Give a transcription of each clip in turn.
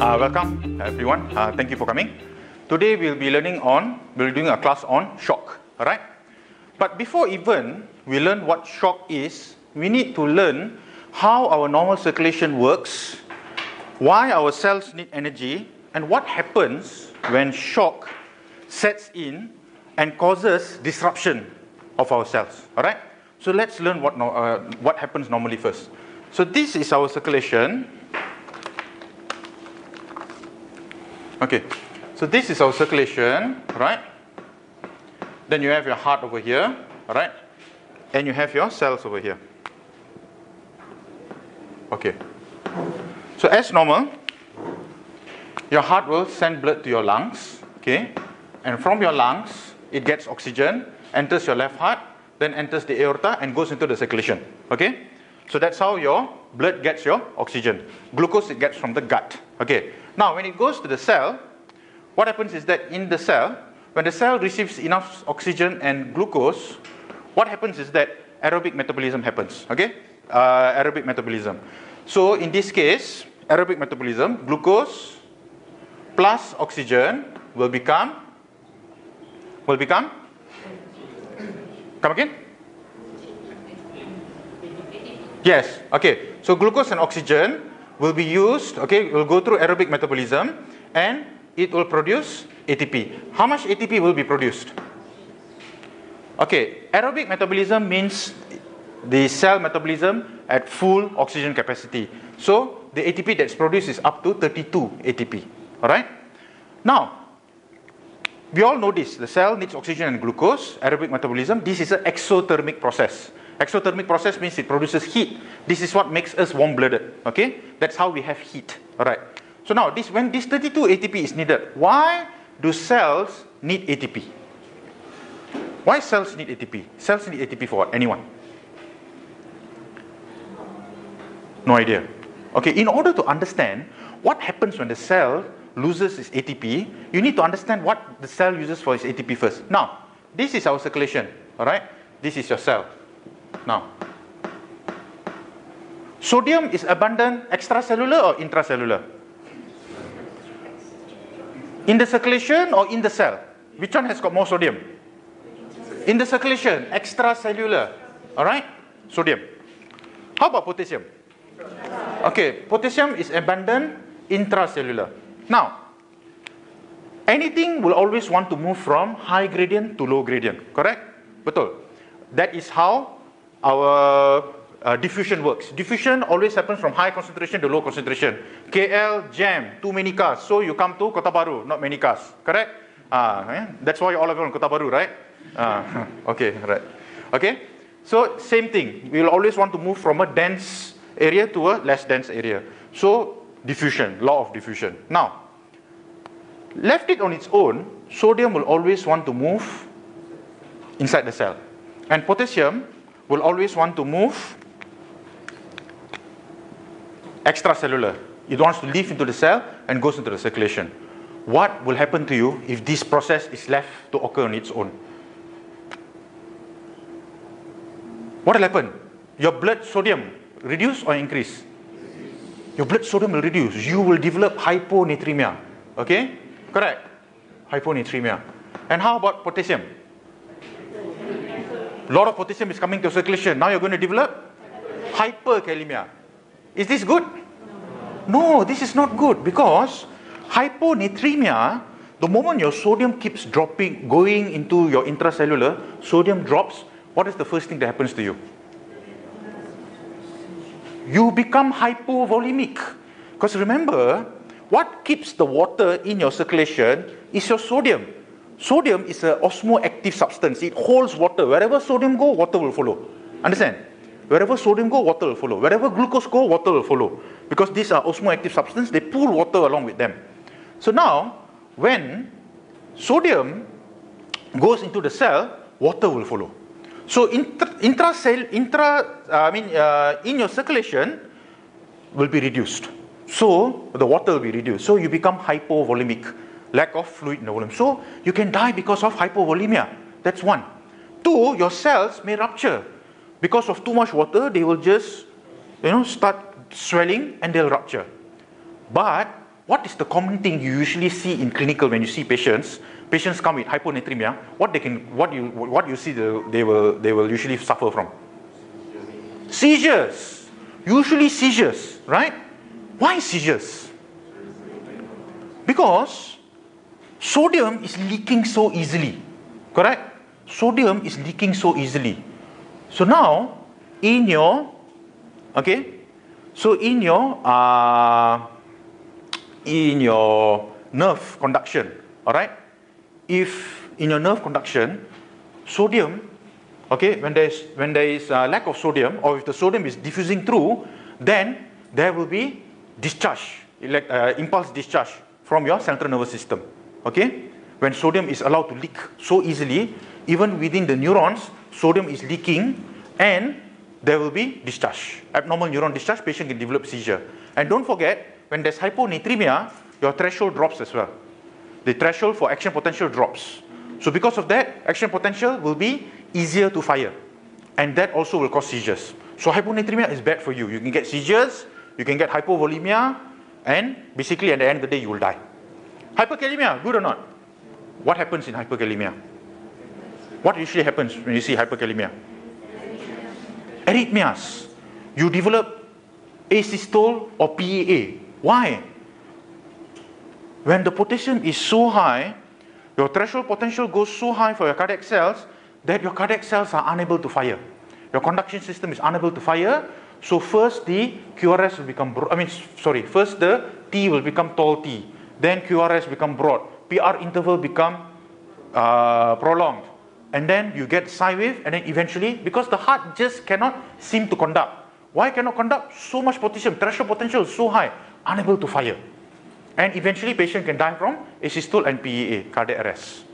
Welcome everyone. Thank you for coming. Today we'll be doing a class on shock. Alright? But before even we learn what shock is, we need to learn how our normal circulation works, why our cells need energy, and what happens when shock sets in and causes disruption of our cells. Alright? So let's learn what happens normally first. So this is our circulation. Okay, so this is our circulation, right? Then you have your heart over here, right? And you have your cells over here. Okay. So as normal, your heart will send blood to your lungs, okay? And from your lungs, it gets oxygen, enters your left heart, then enters the aorta and goes into the circulation, okay? So that's how your blood gets your oxygen. Glucose it gets from the gut, okay? Now, when it goes to the cell, what happens is that in the cell, when the cell receives enough oxygen and glucose, what happens is that aerobic metabolism happens, okay? Aerobic metabolism. So in this case, aerobic metabolism, glucose plus oxygen will become, come again? Yes, okay. So glucose and oxygen will be used, okay, will go through aerobic metabolism and it will produce ATP. How much ATP will be produced? Okay, aerobic metabolism means the cell metabolism at full oxygen capacity. So the ATP that's produced is up to 32 ATP. Alright? Now, we all know this. The cell needs oxygen and glucose, aerobic metabolism. This is an exothermic process. Exothermic process means it produces heat. This is what makes us warm-blooded. Okay? That's how we have heat. Alright. So now, when this 32 ATP is needed, why do cells need ATP? Why cells need ATP? Cells need ATP for what? Anyone? No idea. Okay, in order to understand what happens when the cell loses its ATP, you need to understand what the cell uses for its ATP first. Now, this is our circulation. Alright? This is your cell. Now, sodium is abundant extracellular or intracellular? In the circulation or in the cell? Which one has got more sodium? In the circulation, extracellular. Alright? Sodium. How about potassium? Okay, potassium is abundant intracellular. Now, anything will always want to move from high gradient to low gradient. Correct? Betul. That is how our diffusion works. Diffusion always happens from high concentration to low concentration. KL, jam, too many cars. So you come to Kota Baru, not many cars. Correct? That's why all of you in Kota Baru, right? Okay, right. Okay? So same thing. We will always want to move from a dense area to a less dense area. So diffusion, law of diffusion. Now, left it on its own, sodium will always want to move inside the cell. And potassium will always want to move extracellular. It wants to leave into the cell and goes into the circulation. What will happen to you if this process is left to occur on its own? What will happen? Your blood sodium reduce or increase? Your blood sodium will reduce. You will develop hyponatremia. Okay? Correct? Hyponatremia. And how about potassium? A lot of potassium is coming to circulation. Now you're going to develop hyperkalemia. Is this good? No, this is not good because hyponatremia, the moment your sodium keeps dropping, going into your intracellular, sodium drops, what is the first thing that happens to you? You become hypovolemic. Because remember, what keeps the water in your circulation is your sodium. Sodium is an osmoactive substance. It holds water. Wherever sodium goes, water will follow. Understand? Wherever sodium goes, water will follow. Wherever glucose goes, water will follow. Because these are osmoactive substances, they pull water along with them. So now, when sodium goes into the cell, water will follow. So in your circulation will be reduced. So the water will be reduced. So you become hypovolemic. Lack of fluid in the volume. So you can die because of hypovolemia. That's one. Two, your cells may rupture. Because of too much water, they will just, start swelling and they'll rupture. But what is the common thing you usually see in clinical when you see patients? Patients come with hyponatremia. What you see they will usually suffer from? Seizures. Usually seizures, right? Why seizures? Because sodium is leaking so easily. Correct? Sodium is leaking so easily. So now, in your nerve conduction, all right? If in your nerve conduction, sodium, okay, when there is a lack of sodium, or if the sodium is diffusing through, then there will be discharge, impulse discharge from your central nervous system. Okay, when sodium is allowed to leak so easily, even within the neurons, sodium is leaking, and there will be discharge. Abnormal neuron discharge, patient can develop seizure. And don't forget, when there's hyponatremia, your threshold drops as well. The threshold for action potential drops. So because of that, action potential will be easier to fire. And that also will cause seizures. So hyponatremia is bad for you. You can get seizures, you can get hypovolemia, and basically at the end of the day, you will die. Hyperkalemia, good or not? What happens in hyperkalemia? What usually happens when you see hyperkalemia? Arrhythmias. You develop asystole or PAA. Why? When the potassium is so high, your threshold potential goes so high for your cardiac cells that your cardiac cells are unable to fire. Your conduction system is unable to fire. So first the QRS will become first the T will become tall T. Then QRS become broad. PR interval become prolonged. And then you get psi wave, and then eventually, because the heart just cannot seem to conduct. Why cannot conduct? So much potassium, threshold potential is so high, unable to fire. And eventually patient can die from asystole and PEA, cardiac arrest.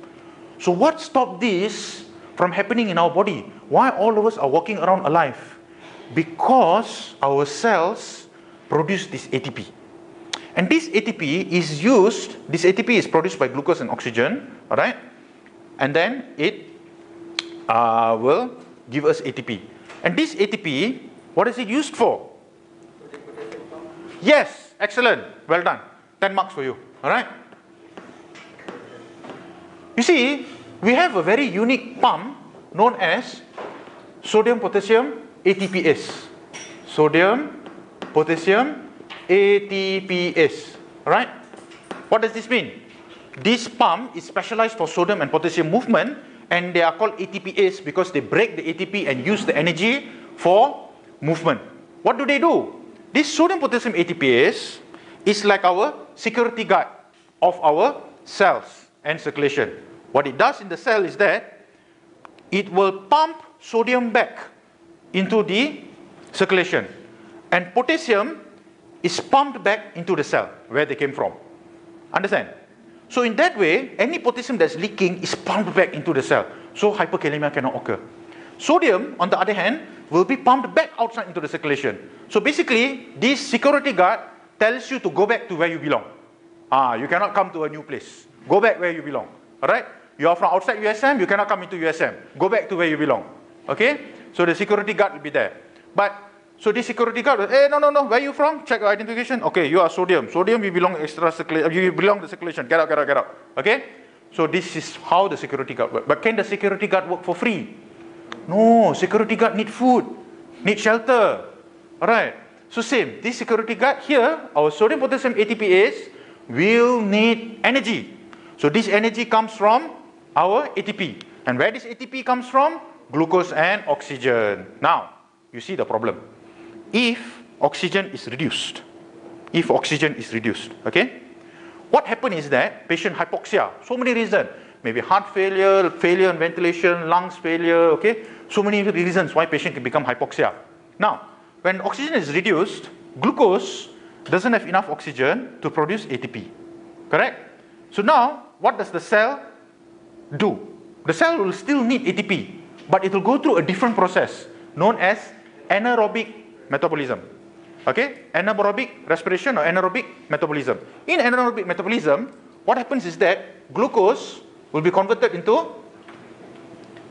So what stopped this from happening in our body? Why all of us are walking around alive? Because our cells produce this ATP. And this ATP is used, this ATP is produced by glucose and oxygen, alright? And then it will give us ATP. And this ATP, what is it used for? Yes, excellent, well done. 10 marks for you, alright? You see, we have a very unique pump known as sodium potassium ATPase. Sodium potassium ATPase, alright? What does this mean? This pump is specialized for sodium and potassium movement, and they are called ATPase because they break the ATP and use the energy for movement. What do? This sodium potassium ATPase is like our security guard of our cells and circulation. What it does in the cell is that it will pump sodium back into the circulation, and potassium is pumped back into the cell where they came from. Understand? So in that way, any potassium that's leaking is pumped back into the cell. So hyperkalemia cannot occur. Sodium, on the other hand, will be pumped back outside into the circulation. So basically, this security guard tells you to go back to where you belong. You cannot come to a new place. Go back where you belong. Alright? You are from outside USM, you cannot come into USM. Go back to where you belong. Okay? So the security guard will be there. So this security guard will, hey, no, where are you from? Check your identification. Okay, you are sodium. Sodium, you belong extra circulation. You belong to circulation. Get out. Okay? So this is how the security guard works. But can the security guard work for free? No, security guard need food, need shelter. Alright? So same, this security guard here, our sodium potassium ATPase will need energy. So this energy comes from our ATP. And where this ATP comes from? Glucose and oxygen. Now, you see the problem. If oxygen is reduced, okay? What happens is that patient hypoxia, so many reasons. Maybe heart failure, failure in ventilation, lungs failure, okay? So many reasons why patient can become hypoxia. Now, when oxygen is reduced, glucose doesn't have enough oxygen to produce ATP, correct? So now, what does the cell do? The cell will still need ATP, but it will go through a different process known as anaerobic metabolism. Okay? Anaerobic respiration or anaerobic metabolism. In anaerobic metabolism, what happens is that glucose will be converted into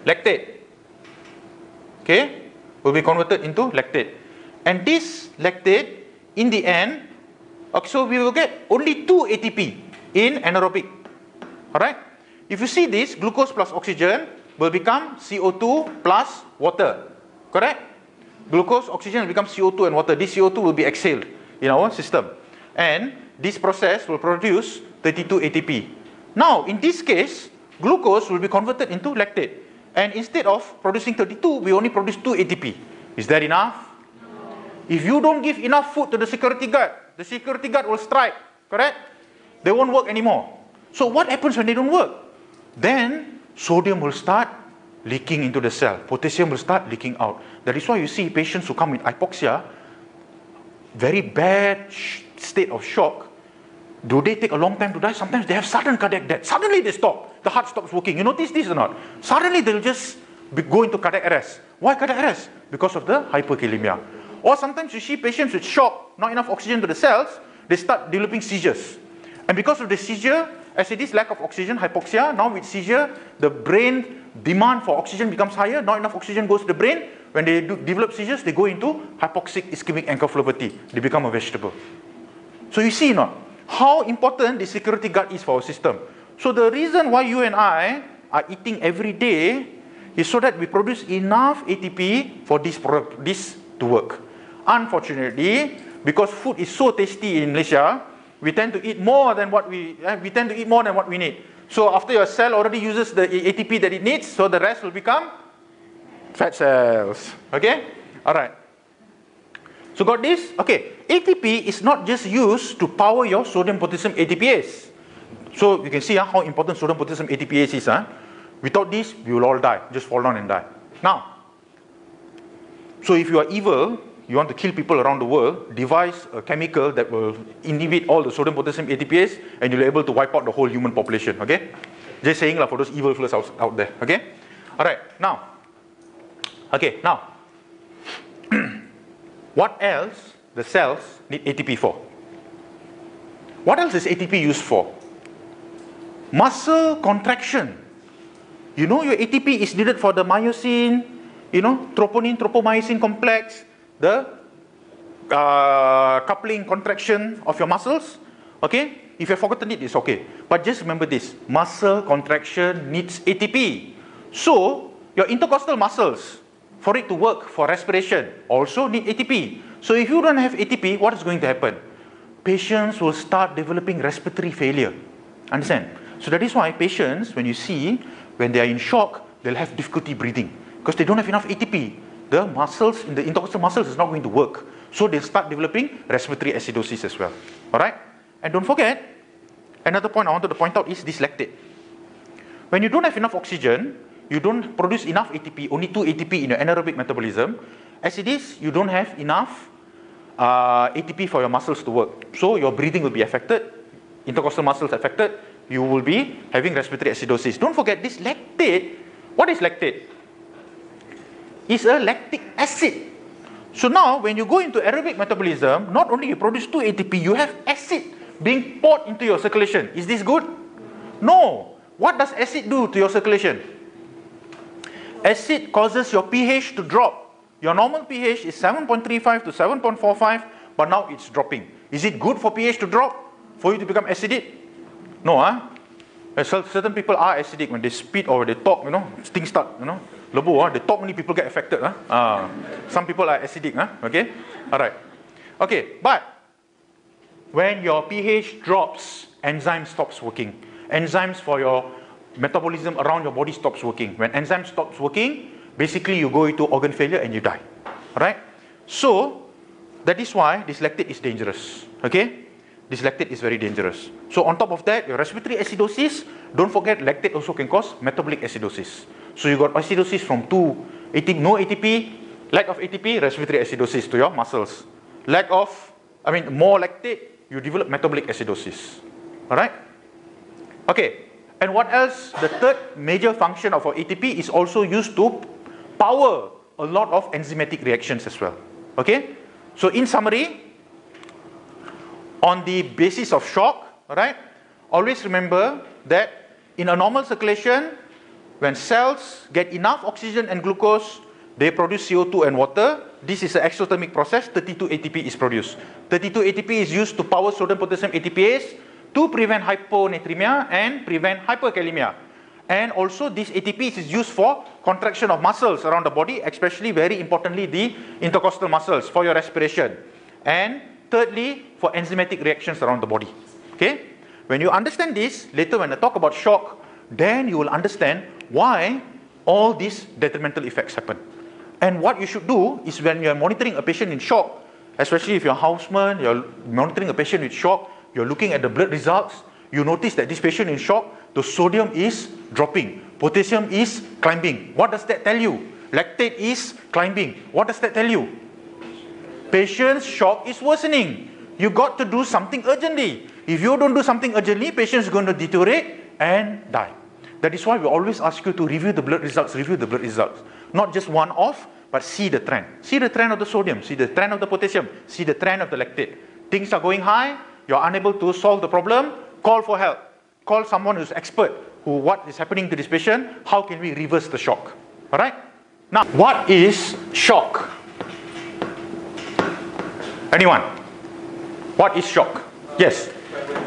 lactate. Okay? Will be converted into lactate. And this lactate, in the end, Okay, so we will get only 2 ATP in anaerobic. Alright? If you see this, glucose plus oxygen will become CO2 plus water. Correct? Glucose, oxygen will become CO2 and water. This CO2 will be exhaled in our system. And this process will produce 32 ATP. Now, in this case, glucose will be converted into lactate. And instead of producing 32, we only produce 2 ATP. Is that enough? If you don't give enough food to the security guard will strike, correct? They won't work anymore. So what happens when they don't work? Then sodium will start leaking into the cell. Potassium will start leaking out. That is why you see patients who come with hypoxia, very bad state of shock. Do they take a long time to die? Sometimes they have sudden cardiac death. Suddenly they stop. The heart stops working. You notice this or not? Suddenly they'll just go into cardiac arrest. Why cardiac arrest? Because of the hyperkalemia. Or sometimes you see patients with shock, not enough oxygen to the cells, they start developing seizures. And because of the seizure, as it is lack of oxygen, hypoxia, now with seizure, the brain demand for oxygen becomes higher, not enough oxygen goes to the brain. When they develop seizures, they go into hypoxic ischemic encephalopathy. They become a vegetable. So you see not how important the security guard is for our system. So the reason why you and I are eating every day is so that we produce enough ATP for this to work. Unfortunately, because food is so tasty in Malaysia, we tend to eat more than what we need. So after your cell already uses the ATP that it needs, so the rest will become fat cells. Okay? Alright. So got this? Okay. ATP is not just used to power your sodium potassium ATPase. So you can see how important sodium potassium ATPase is. Without this, we will all die. Just fall down and die. Now, so if you are evil, you want to kill people around the world, devise a chemical that will inhibit all the sodium potassium ATPase, and you'll be able to wipe out the whole human population. Okay? Just saying for those evil fellows out there. Okay? Alright, now. Okay, now. What else the cells need ATP for? What else is ATP used for? Muscle contraction. You know your ATP is needed for the myosin, troponin, tropomyosin complex, the coupling contraction of your muscles. Okay? If you've forgotten it, it's okay. But just remember this. Muscle contraction needs ATP. So, your intercostal muscles, for it to work for respiration, also need ATP. So if you don't have ATP, what is going to happen? Patients will start developing respiratory failure. Understand? So that is why patients, when they are in shock, they'll have difficulty breathing. Because they don't have enough ATP. The muscles, the intercostal muscles is not going to work. So they'll start developing respiratory acidosis as well. Alright? And don't forget, another point I wanted to point out is this lactate. When you don't have enough oxygen, you don't produce enough ATP, only 2 ATP in your anaerobic metabolism. As it is, you don't have enough ATP for your muscles to work. So your breathing will be affected, intercostal muscles affected, you will be having respiratory acidosis. Don't forget this lactate. What is lactate? It's a lactic acid. So now when you go into aerobic metabolism, not only you produce 2 ATP, you have acid being poured into your circulation. Is this good? No. What does acid do to your circulation? Acid causes your pH to drop. Your normal pH is 7.35 to 7.45, but now it's dropping. Is it good for pH to drop? For you to become acidic? No, certain people are acidic when they spit or they talk, things start, lebu, they talk, many people get affected. Some people are acidic, okay? Alright. Okay, but when your pH drops, enzyme stops working. Enzymes for your metabolism around your body stops working. When enzyme stops working, basically you go into organ failure and you die. Alright? So, that is why this lactate is dangerous. Okay? This lactate is very dangerous. So on top of that, your respiratory acidosis, don't forget lactate also can cause metabolic acidosis. So you got acidosis from no ATP, lack of ATP, respiratory acidosis to your muscles. More lactate, you develop metabolic acidosis. Alright? Okay. And what else? The third major function of our ATP is also used to power a lot of enzymatic reactions as well. Okay? So in summary, on the basis of shock, alright, always remember that in a normal circulation, when cells get enough oxygen and glucose, They produce CO2 and water. This is an exothermic process. 32 ATP is produced. 32 ATP is used to power sodium potassium ATPase to prevent hyponatremia and prevent hyperkalemia. And also this ATP is used for contraction of muscles around the body, especially very importantly the intercostal muscles for your respiration. And thirdly, for enzymatic reactions around the body. Okay? When you understand this, later when I talk about shock, then you will understand why all these detrimental effects happen. And what you should do is when you are monitoring a patient in shock, especially if you're a houseman, you're monitoring a patient with shock, you're looking at the blood results, you notice that this patient in shock, the sodium is dropping, potassium is climbing. What does that tell you? Lactate is climbing. What does that tell you? Patient's shock is worsening. You got to do something urgently. If you don't do something urgently, patient is going to deteriorate and die. That is why we always ask you to review the blood results, review the blood results. Not just one off, but see the trend. See the trend of the sodium, see the trend of the potassium, see the trend of the lactate. Things are going high, you're unable to solve the problem, call for help. Call someone who's expert, what is happening to this patient, how can we reverse the shock? Alright? Now, what is shock? Anyone? What is shock? Yes?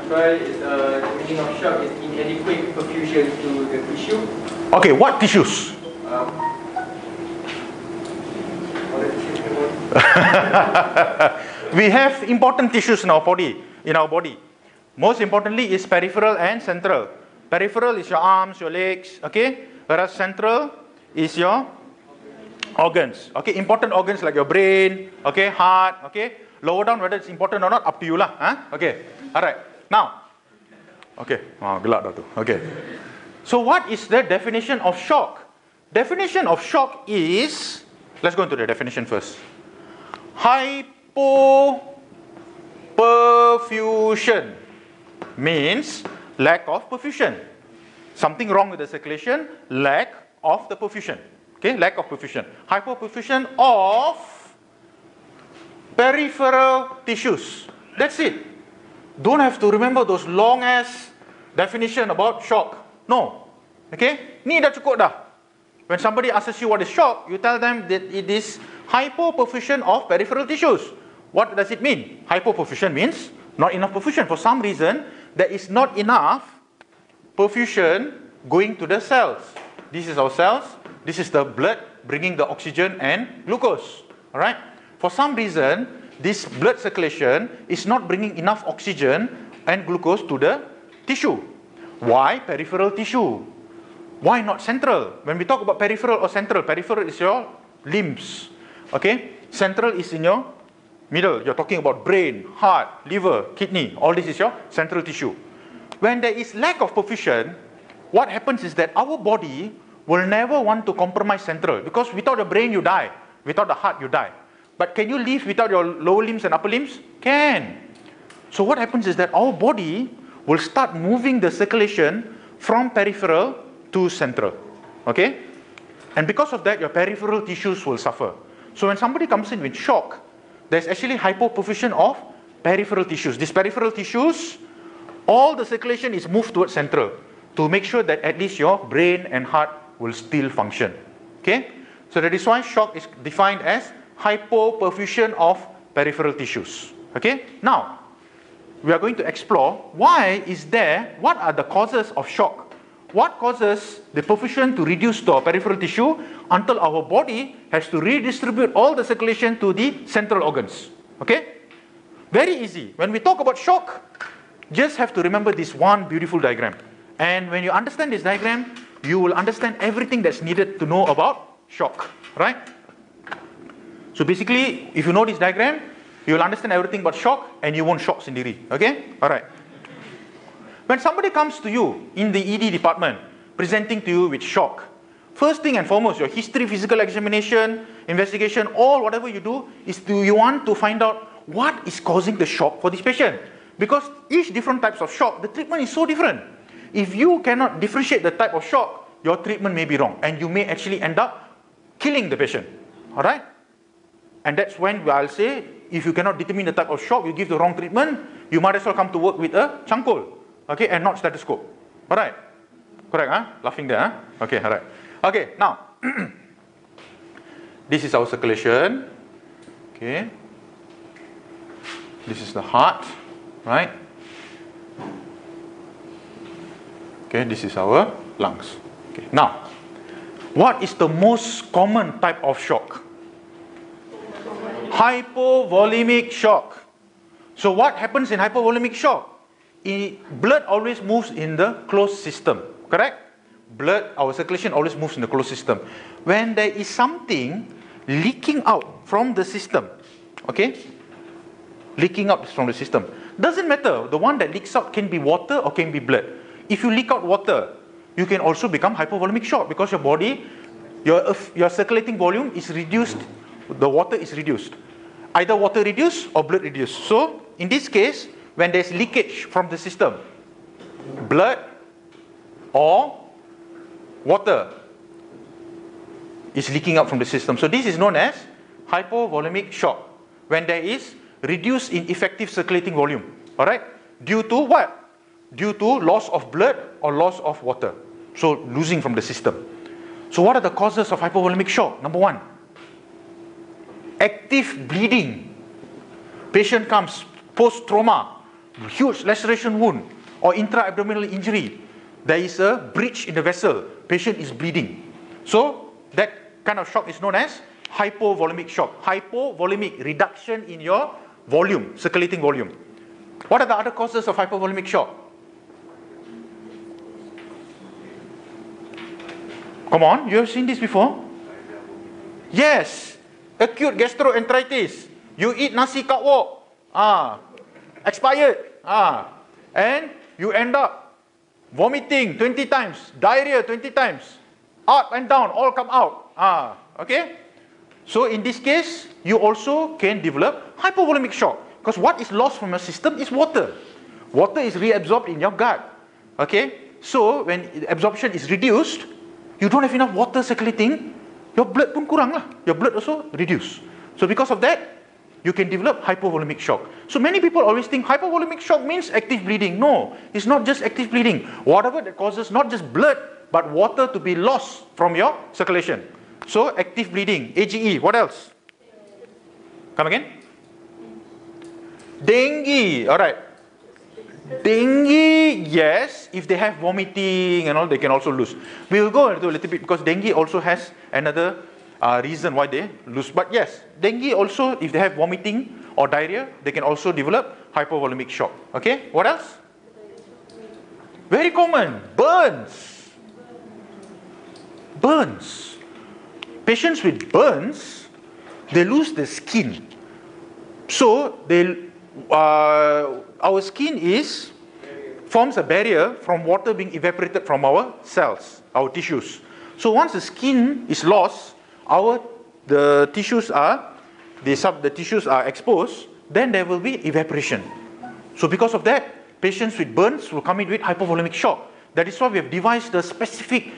The meaning of shock is inadequate perfusion to the tissue. Okay, what tissues? We have important tissues in our body. Most importantly is peripheral and central. Peripheral is your arms, your legs, okay? Whereas central is your organs. Okay, important organs like your brain, okay, heart, okay? Lower down whether it's important or not, up to you lah. Huh? Okay, alright. Now, okay, gelap dah tu. Okay. So what is the definition of shock? Definition of shock is, let's go into the definition first. Hypoperfusion means lack of perfusion. Something wrong with the circulation, lack of the perfusion. Okay, lack of perfusion. Hypoperfusion of peripheral tissues. That's it. Don't have to remember those long ass definition about shock. No. Okay? Ni dah cukup dah. When somebody asks you what is shock, you tell them that it is hypoperfusion of peripheral tissues. What does it mean? Hypoperfusion means not enough perfusion. For some reason, there is not enough perfusion going to the cells. This is our cells. This is the blood bringing the oxygen and glucose. Alright? For some reason, this blood circulation is not bringing enough oxygen and glucose to the tissue. Why peripheral tissue? Why not central? When we talk about peripheral or central, peripheral is your limbs. Okay? Central is in your middle. You're talking about brain, heart, liver, kidney. All this is your central tissue. When there is lack of perfusion, what happens is that our body will never want to compromise central. Because without the brain, you die. Without the heart, you die. But can you live without your lower limbs and upper limbs? Can. So what happens is that our body will start moving the circulation from peripheral to central. Okay? And because of that, your peripheral tissues will suffer. So when somebody comes in with shock, there's actually hypoperfusion of peripheral tissues. These peripheral tissues, all the circulation is moved towards central to make sure that at least your brain and heart will still function. Okay? So that is why shock is defined as hypoperfusion of peripheral tissues. Okay? Now, we are going to explore what are the causes of shock? What causes the perfusion to reduce to our peripheral tissue until our body has to redistribute all the circulation to the central organs? Okay? Very easy. When we talk about shock, just have to remember this one beautiful diagram. And when you understand this diagram, you will understand everything that's needed to know about shock. Right? So basically, if you know this diagram, you will understand everything about shock and you won't shock sendiri. Okay? Alright. When somebody comes to you in the ED department, presenting to you with shock, first thing and foremost, your history, physical examination, investigation, all whatever you do, is you want to find out what is causing the shock for this patient. Because each different types of shock, the treatment is so different. If you cannot differentiate the type of shock, your treatment may be wrong. And you may actually end up killing the patient. Alright? And that's when I'll say, if you cannot determine the type of shock, you give the wrong treatment, you might as well come to work with a chankol. Okay, and not stethoscope. Alright? Correct, huh? Laughing there, huh? Okay, alright. Okay, now, This is our circulation. Okay. This is the heart, right? Okay, this is our lungs. Okay. Now, what is the most common type of shock? Hypovolemic shock. So what happens in hypovolemic shock? Blood always moves in the closed system, correct? Blood, our circulation always moves in the closed system. When there is something leaking out from the system, okay? Leaking out from the system. Doesn't matter, the one that leaks out can be water or can be blood. If you leak out water, you can also become hypovolemic shock because your body, your circulating volume is reduced, the water is reduced. Either water reduced or blood reduced. So, in this case, when there's leakage from the system, blood or water is leaking out from the system. So this is known as hypovolemic shock. When there is reduced in effective circulating volume. Alright? Due to what? Due to loss of blood or loss of water. So losing from the system. So what are the causes of hypovolemic shock? Number one, active bleeding. Patient comes post-trauma, huge laceration wound or intra-abdominal injury. There is a breach in the vessel. Patient is bleeding. So that kind of shock is known as hypovolemic shock. Hypovolemic, reduction in your volume, circulating volume. What are the other causes of hypovolemic shock? Come on, you have seen this before? Yes, acute gastroenteritis. You eat nasi kat wok, expired, and you end up vomiting 20 times, diarrhea 20 times, up and down, all come out. Okay? So in this case, you also can develop hypovolemic shock. Because what is lost from your system is water. Water is reabsorbed in your gut. Okay? So when absorption is reduced, you don't have enough water circulating, your blood pun kurang lah. Your blood also reduced. So because of that, you can develop hypovolemic shock. So many people always think hypovolemic shock means active bleeding. No, it's not just active bleeding. Whatever that causes not just blood, but water to be lost from your circulation. So active bleeding, AGE, what else? Come again? Dengue, alright. Dengue, yes, if they have vomiting and all, they can also lose. We will go into a little bit because dengue also has another reason why they lose. But yes, dengue also, if they have vomiting or diarrhea, they can also develop hypovolemic shock. Okay, what else? Very common, burns. Burns. Patients with burns, they lose the skin. So, our skin forms a barrier from water being evaporated from our cells, our tissues. So once the skin is lost, the tissues are exposed, then there will be evaporation. So because of that, patients with burns will come in with hypovolemic shock. That is why we have devised the specific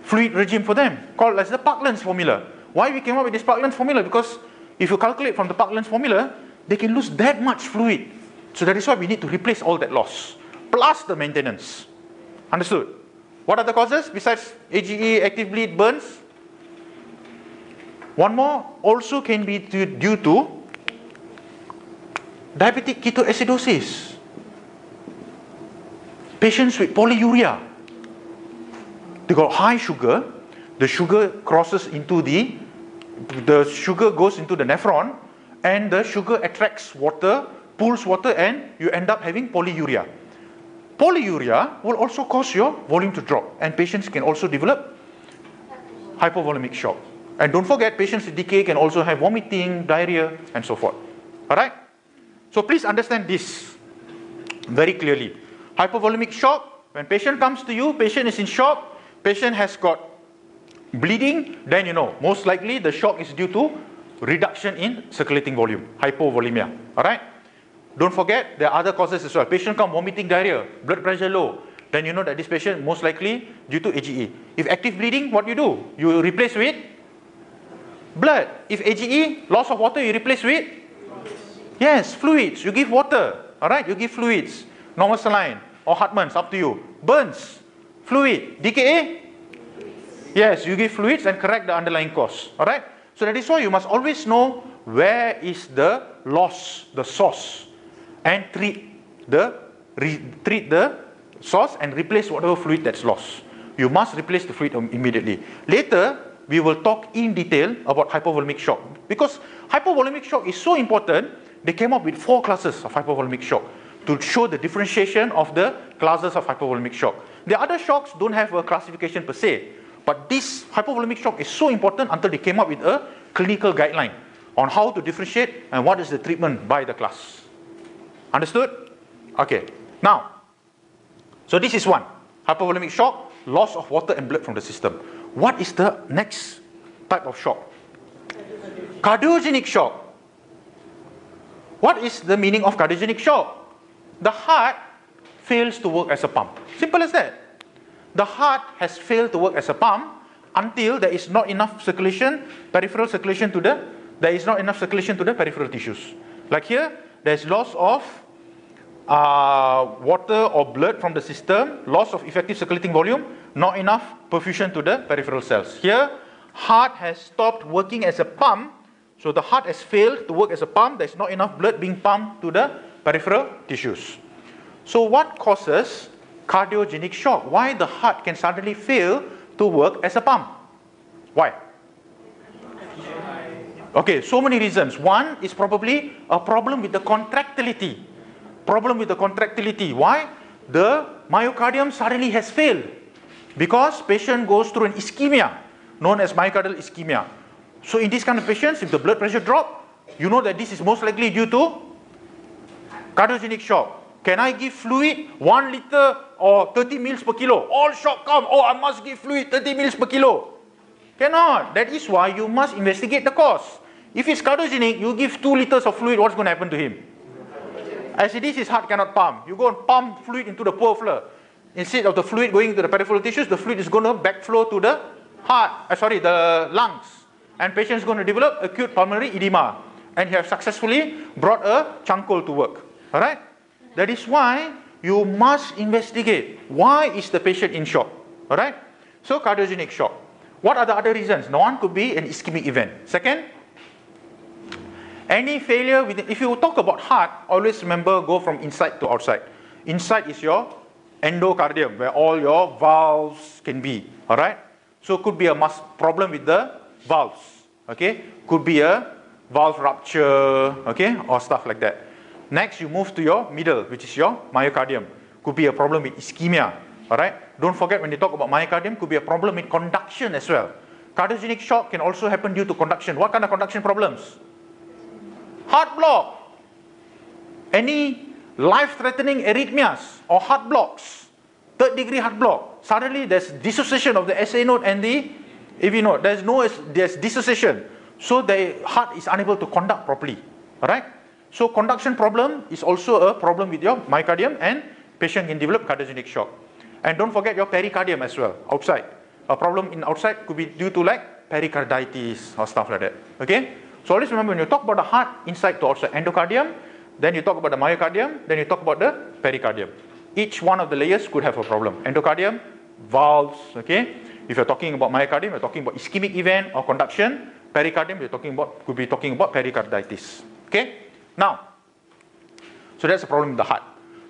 fluid regime for them, called as the Parkland's formula. Why we came up with this Parkland's formula? Because if you calculate from the Parkland's formula, they can lose that much fluid. So that is why we need to replace all that loss, plus the maintenance. Understood? What are the causes besides AGE, active bleed, burns? One more also can be due to diabetic ketoacidosis. Patients with polyuria, they got high sugar. The sugar crosses into the sugar goes into the nephron, and the sugar attracts water, pulls water, and you end up having polyuria. Polyuria will also cause your volume to drop, and patients can also develop hypovolemic shock. And don't forget, patients with DKA can also have vomiting, diarrhea, and so forth. Alright? So please understand this very clearly. Hypovolemic shock, when patient comes to you, patient is in shock, patient has got bleeding, then you know, most likely the shock is due to reduction in circulating volume, hypovolemia. Alright? Don't forget, there are other causes as well. Patient come vomiting, diarrhea, blood pressure low, then you know that this patient most likely due to AGE. If active bleeding, what do? You replace with blood. If AGE, loss of water, you replace with? Yes, fluids. You give water. Alright? You give fluids. Normal saline or Hartmann's, up to you. Burns, fluid. DKA? Yes, you give fluids and correct the underlying cause. Alright? So that is why you must always know where is the loss, the source, and treat the source and replace whatever fluid that's lost. You must replace the fluid immediately. Later, we will talk in detail about hypovolemic shock. Because hypovolemic shock is so important, they came up with 4 classes of hypovolemic shock to show the differentiation of the classes of hypovolemic shock. The other shocks don't have a classification per se, but this hypovolemic shock is so important until they came up with a clinical guideline on how to differentiate and what is the treatment by the class. Understood? Okay. Now, so this is one. Hypovolemic shock, loss of water and blood from the system. What is the next type of shock? Cardiogenic shock. What is the meaning of cardiogenic shock? The heart fails to work as a pump. Simple as that. The heart has failed to work as a pump until there is not enough circulation, peripheral circulation to the, peripheral tissues. Like here, there's loss of water or blood from the system, loss of effective circulating volume, not enough perfusion to the peripheral cells. Here, heart has stopped working as a pump, so the heart has failed to work as a pump, there's not enough blood being pumped to the peripheral tissues. So what causes cardiogenic shock? Why the heart can suddenly fail to work as a pump? Why? Okay, so many reasons. One is probably a problem with the contractility. Why? The myocardium suddenly has failed. Because patient goes through an ischemia, known as myocardial ischemia. So in this kind of patients, if the blood pressure drop, you know that this is most likely due to cardiogenic shock. Can I give fluid 1 liter or 30 mils per kilo? All shock come, oh, I must give fluid 30 mils per kilo. Cannot. That is why you must investigate the cause. If it's cardiogenic, you give 2 liters of fluid, what's going to happen to him? As it is, his heart cannot pump. You go and pump fluid into the poor floor. Instead of the fluid going to the peripheral tissues, the fluid is going to backflow to the heart, the lungs. And patient is going to develop acute pulmonary edema. And you have successfully brought a chunkle to work. Alright? That is why you must investigate. Why is the patient in shock? Alright? So cardiogenic shock. What are the other reasons? One could be an ischemic event. Second, any failure within, if you talk about heart, always remember go from inside to outside. Inside is your endocardium, where all your valves can be. Alright? So could be a problem with the valves. Okay? Could be a valve rupture, okay, or stuff like that. Next, you move to your middle, which is your myocardium. Could be a problem with ischemia. Alright? Don't forget when you talk about myocardium, could be a problem with conduction as well. Cardiogenic shock can also happen due to conduction. What kind of conduction problems? Heart block. Any life-threatening arrhythmias or heart blocks. 3rd degree heart block. Suddenly there's dissociation of the SA node and the AV node. There's dissociation. So the heart is unable to conduct properly. Alright? So conduction problem is also a problem with your myocardium, and patient can develop cardiogenic shock. And don't forget your pericardium as well, outside. A problem in outside could be due to like pericarditis or stuff like that. Okay? So always remember when you talk about the heart, inside to outside, endocardium, then you talk about the myocardium, then you talk about the pericardium. Each one of the layers could have a problem. Endocardium, valves, okay? If you're talking about myocardium, you're talking about ischemic event or conduction. Pericardium, could be talking about pericarditis. Okay? Now, so that's a problem with the heart.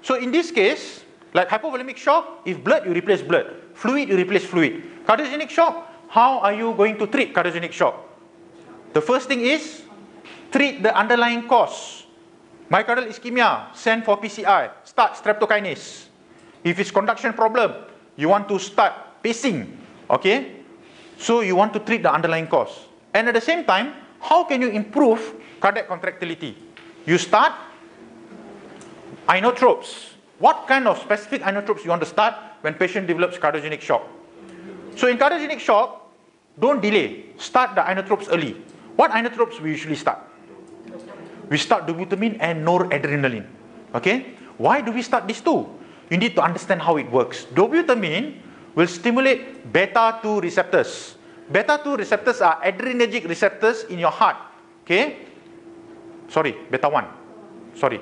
So in this case, like hypovolemic shock, if blood, you replace blood. Fluid, you replace fluid. Cardiogenic shock, how are you going to treat cardiogenic shock? The first thing is, treat the underlying cause. Myocardial ischemia, send for PCI, start streptokinase. If it's conduction problem, you want to start pacing, okay? So you want to treat the underlying cause. And at the same time, how can you improve cardiac contractility? You start inotropes. What kind of specific inotropes you want to start when patient develops cardiogenic shock? So in cardiogenic shock, don't delay. Start the inotropes early. What inotropes we usually start? We start dobutamine and noradrenaline. Okay? Why do we start these two? You need to understand how it works. Dobutamine will stimulate beta-2 receptors. Beta-2 receptors are adrenergic receptors in your heart. Okay? Sorry, beta-1. Sorry,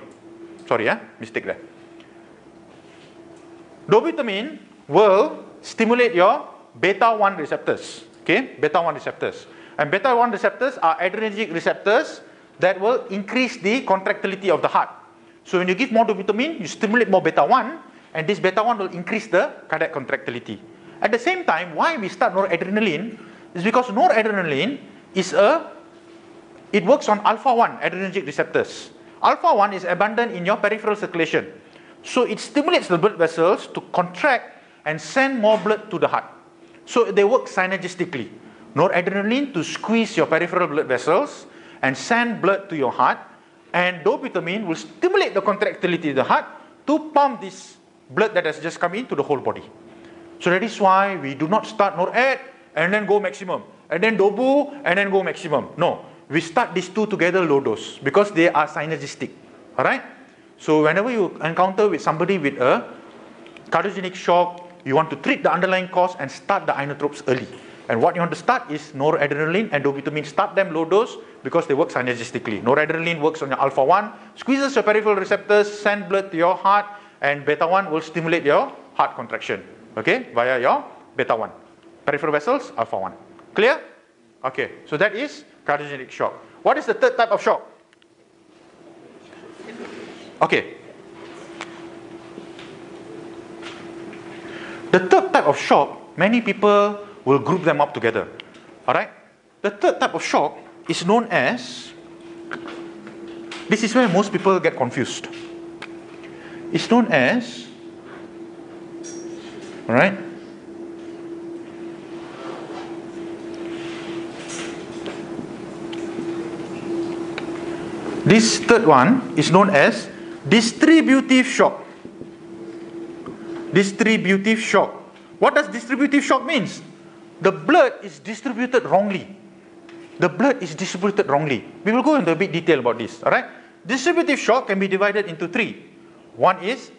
mistake there. Dobutamine will stimulate your beta-1 receptors. Okay, beta-1 receptors. And beta-1 receptors are adrenergic receptors that will increase the contractility of the heart. So when you give more dopamine, you stimulate more beta-1, and this beta-1 will increase the cardiac contractility. At the same time, why we start noradrenaline is because noradrenaline is it works on alpha-1 adrenergic receptors. Alpha-1 is abundant in your peripheral circulation. So it stimulates the blood vessels to contract and send more blood to the heart. So they work synergistically. Noradrenaline to squeeze your peripheral blood vessels and send blood to your heart, and dopamine will stimulate the contractility of the heart to pump this blood that has just come into the whole body. So that is why we do not start norad and then go maximum, and then dobu and then go maximum. No, we start these two together low dose because they are synergistic. Alright? So whenever you encounter with somebody with a cardiogenic shock, you want to treat the underlying cause and start the inotropes early. And what you want to start is noradrenaline and dopamine. Start them low dose because they work synergistically. Noradrenaline works on your alpha-1, squeezes your peripheral receptors, send blood to your heart, and beta-1 will stimulate your heart contraction. Okay, via your beta-1. Peripheral vessels, alpha-1. Clear? Okay, so that is cardiogenic shock. What is the third type of shock? Okay. The third type of shock, many people will group them up together. Alright? The third type of shock is known as, this is where most people get confused. It's known as, alright? This third one is known as distributive shock. Distributive shock. What does distributive shock means? The blood is distributed wrongly. The blood is distributed wrongly. We will go into a bit detail about this. Alright? Distributive shock can be divided into three. One is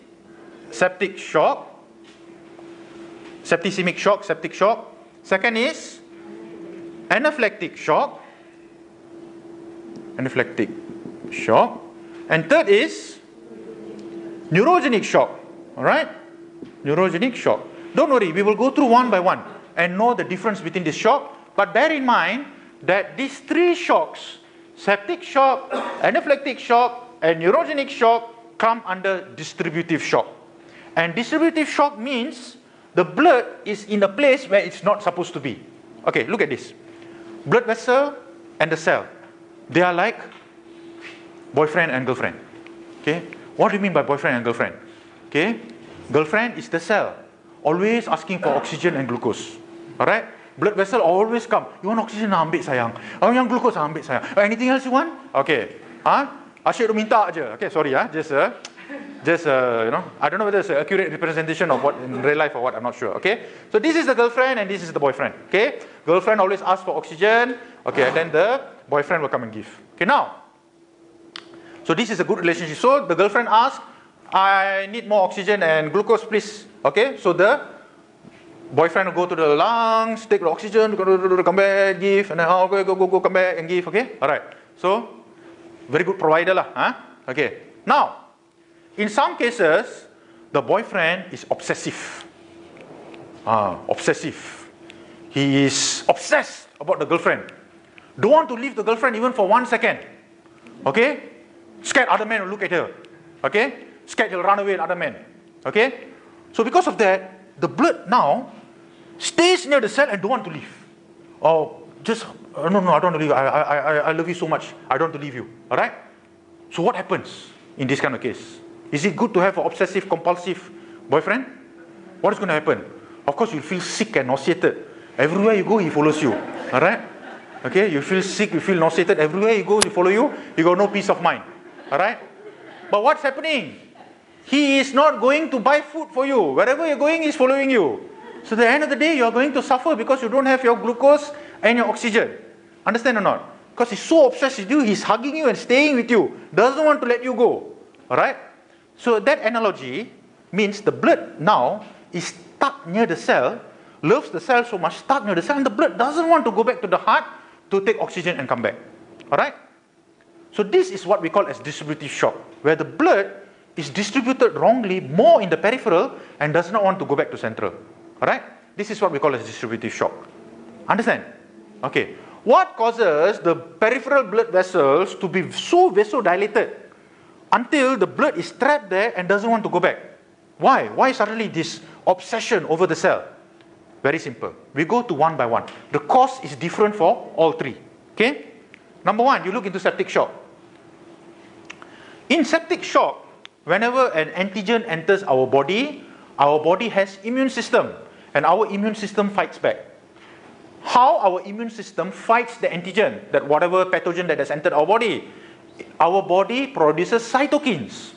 septic shock, septicemic shock, septic shock. Second is anaphylactic shock, anaphylactic shock. And third is neurogenic shock. Alright? Neurogenic shock. Don't worry, we will go through one by one and know the difference between this shock. But bear in mind that these three shocks, septic shock, anaphylactic shock, and neurogenic shock, come under distributive shock. And distributive shock means the blood is in a place where it's not supposed to be. Okay, look at this. Blood vessel and the cell. They are like boyfriend and girlfriend. Okay, what do you mean by boyfriend and girlfriend? Okay, girlfriend is the cell, always asking for oxygen and glucose. Alright? Blood vessel always come. You want oxygen? Ambil sayang. Oh, yang glucose ambil sayang. Anything else you want? Okay. Asyik tu minta aja. Okay, sorry just you know, I don't know whether it's an accurate representation of what in real life or what, I'm not sure. Okay? So this is the girlfriend and this is the boyfriend. Okay? Girlfriend always asks for oxygen. Okay, and then the boyfriend will come and give. Okay, now. So this is a good relationship. So the girlfriend asks, I need more oxygen and glucose, please. Okay, so the boyfriend will go to the lungs, take the oxygen, come back, give, and then go, come back and give. Okay, all right. So very good provider lah. Okay. Now, in some cases, the boyfriend is obsessive. Obsessive. He is obsessed about the girlfriend. Don't want to leave the girlfriend even for 1 second. Okay? Scared other men will look at her. Okay? Scared he'll run away with other men. Okay? So because of that, the blood now stays near the cell and don't want to leave. Or just, no, I don't want to leave. I love you so much. I don't want to leave you. Alright? So what happens in this kind of case? Is it good to have an obsessive compulsive boyfriend? What is going to happen? Of course, you'll feel sick and nauseated. Everywhere you go, he follows you. Alright? Okay? You feel sick, you feel nauseated. Everywhere you go, he follows you. You got no peace of mind. Alright? But what's happening? He is not going to buy food for you. Wherever you're going, he's following you. So at the end of the day, you're going to suffer because you don't have your glucose and your oxygen. Understand or not? Because he's so obsessed with you, he's hugging you and staying with you. Doesn't want to let you go. Alright? So that analogy means the blood now is stuck near the cell, loves the cell so much, stuck near the cell, and the blood doesn't want to go back to the heart to take oxygen and come back. Alright? So this is what we call as distributive shock, where the blood is distributed wrongly, more in the peripheral, and does not want to go back to central. Alright? This is what we call as distributive shock. Understand? Okay. What causes the peripheral blood vessels to be so vasodilated until the blood is trapped there and doesn't want to go back? Why? Why suddenly this obsession over the cell? Very simple. We go to one by one. The cause is different for all three. Okay? Number one, you look into septic shock. In septic shock, whenever an antigen enters our body has immune system, and our immune system fights back. How our immune system fights the antigen, that whatever pathogen that has entered our body produces cytokines.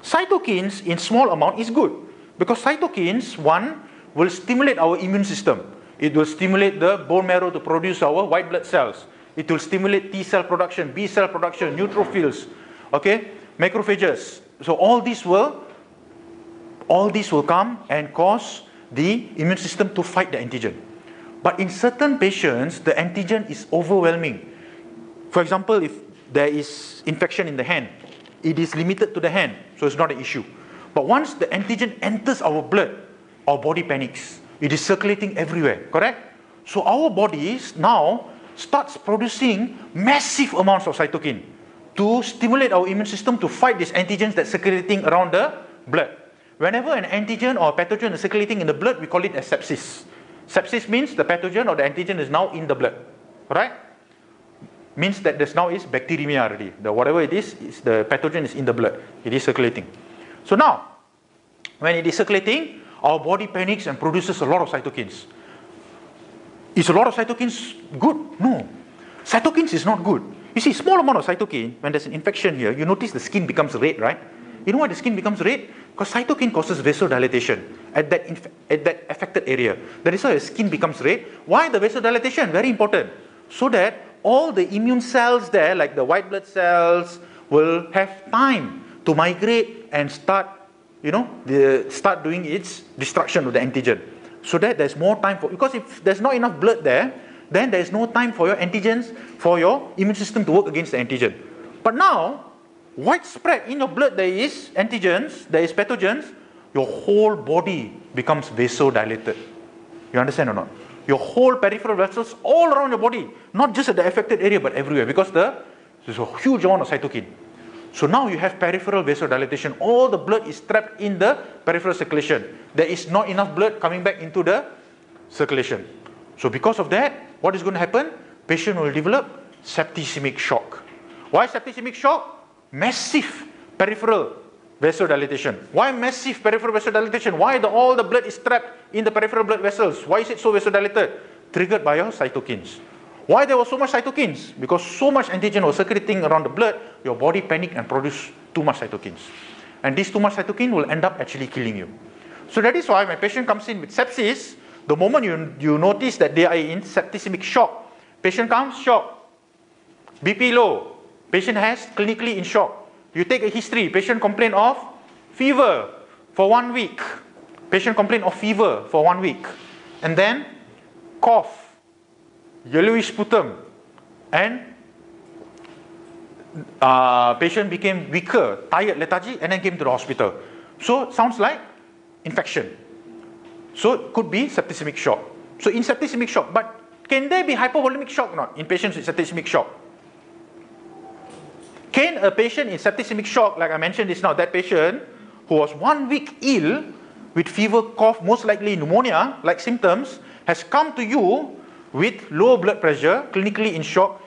Cytokines in small amount is good, because cytokines, one, will stimulate our immune system. It will stimulate the bone marrow to produce our white blood cells. It will stimulate T cell production, B cell production, neutrophils, okay, macrophages. So all these will come and cause the immune system to fight the antigen. But in certain patients, the antigen is overwhelming. For example, if there is infection in the hand, it is limited to the hand, so it's not an issue. But once the antigen enters our blood, our body panics. It is circulating everywhere, correct? So our bodies now starts producing massive amounts of cytokine to stimulate our immune system to fight these antigens that's circulating around the blood. Whenever an antigen or a pathogen is circulating in the blood, we call it as sepsis. Sepsis means the pathogen or the antigen is now in the blood, right? Means that there's now is bacteremia already. Whatever it is the pathogen is in the blood. It is circulating. So now, when it is circulating, our body panics and produces a lot of cytokines. Is a lot of cytokines good? No. Cytokines is not good. You see, small amount of cytokine, when there's an infection here, you notice the skin becomes red, right? You know why the skin becomes red? Because cytokine causes vasodilatation at that affected area. That is why the skin becomes red. Why the vasodilatation? Very important. So that all the immune cells there, like the white blood cells, will have time to migrate and start doing its destruction of the antigen. So that there's more time for, because if there's not enough blood there, then there's no time for your antigens, for your immune system to work against the antigen. But now, widespread in your blood there is antigens, there is pathogens, your whole body becomes vasodilated. You understand or not? Your whole peripheral vessels all around your body, not just at the affected area but everywhere, because there's a huge amount of cytokine. So now you have peripheral vasodilatation. All the blood is trapped in the peripheral circulation. There is not enough blood coming back into the circulation. So because of that, what is going to happen? Patient will develop septicemic shock. Why septicemic shock? Massive peripheral vasodilatation. Why massive peripheral vasodilatation? Why all the blood is trapped in the peripheral blood vessels? Why is it so vasodilated? Triggered by your cytokines. Why there was so much cytokines? Because so much antigen was circulating around the blood, your body panicked and produced too much cytokines. And this too much cytokine will end up actually killing you. So that is why my patient comes in with sepsis, the moment you notice that they are in septicemic shock, patient comes, shock, BP low, patient has clinically in shock. You take a history, patient complain of fever for 1 week. Patient complain of fever for 1 week. And then cough, yellowish sputum, and patient became weaker, tired, lethargy, and then came to the hospital. So sounds like infection. So it could be septicemic shock. So in septicemic shock, but can there be hypovolemic shock or not in patients with septicemic shock? Can a patient in septicemic shock, like I mentioned just now, that patient who was 1 week ill with fever, cough, most likely pneumonia like symptoms, has come to you with low blood pressure, clinically in shock.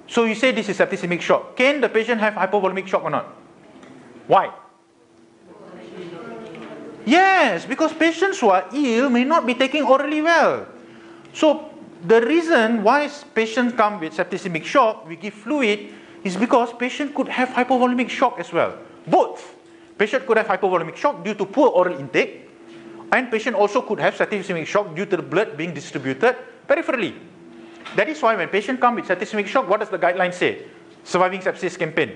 So you say this is septicemic shock. Can the patient have hypovolemic shock or not? Why? Yes, because patients who are ill may not be taking orally well. So the reason why patients come with septicemic shock, we give fluid, is because patient could have hypovolemic shock as well. Both. Patient could have hypovolemic shock due to poor oral intake, and patient also could have septicemic shock due to the blood being distributed peripherally. That is why when patient come with septicemic shock, what does the guideline say? Surviving sepsis campaign.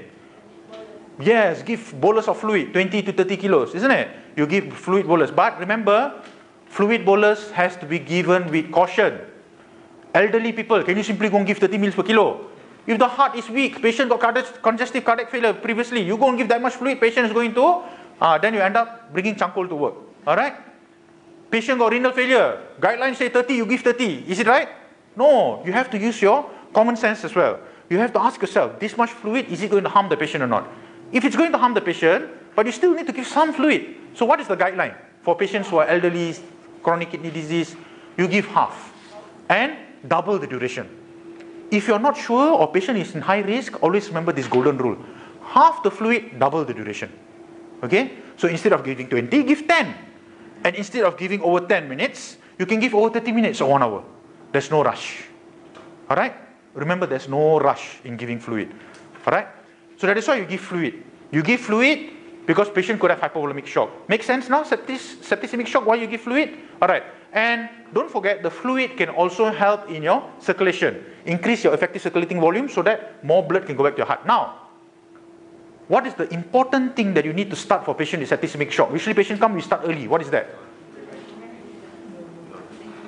Yes, give bolus of fluid, 20 to 30 kilos, isn't it? You give fluid bolus. But remember, fluid bolus has to be given with caution. Elderly people, can you simply go and give 30 ml per kilo? If the heart is weak, patient got congestive cardiac failure previously, you go and give that much fluid, patient is going to, then you end up bringing charcoal to work. Alright? Patient got renal failure. Guidelines say 30, you give 30. Is it right? No, you have to use your common sense as well. You have to ask yourself, this much fluid, is it going to harm the patient or not? If it's going to harm the patient, but you still need to give some fluid. So what is the guideline? For patients who are elderly, chronic kidney disease, you give half and double the duration. If you're not sure or patient is in high risk, always remember this golden rule. Half the fluid, double the duration. Okay? So instead of giving 20, give 10. And instead of giving over 10 minutes, you can give over 30 minutes or 1 hour. There's no rush. Alright? Remember, there's no rush in giving fluid. Alright? So that is why you give fluid. You give fluid because patient could have hypovolemic shock. Make sense now? Septicemic shock, why you give fluid? Alright. And don't forget, the fluid can also help in your circulation. Increase your effective circulating volume so that more blood can go back to your heart. Now, what is the important thing that you need to start for patient with septicemic shock? Usually patient come, we start early. What is that?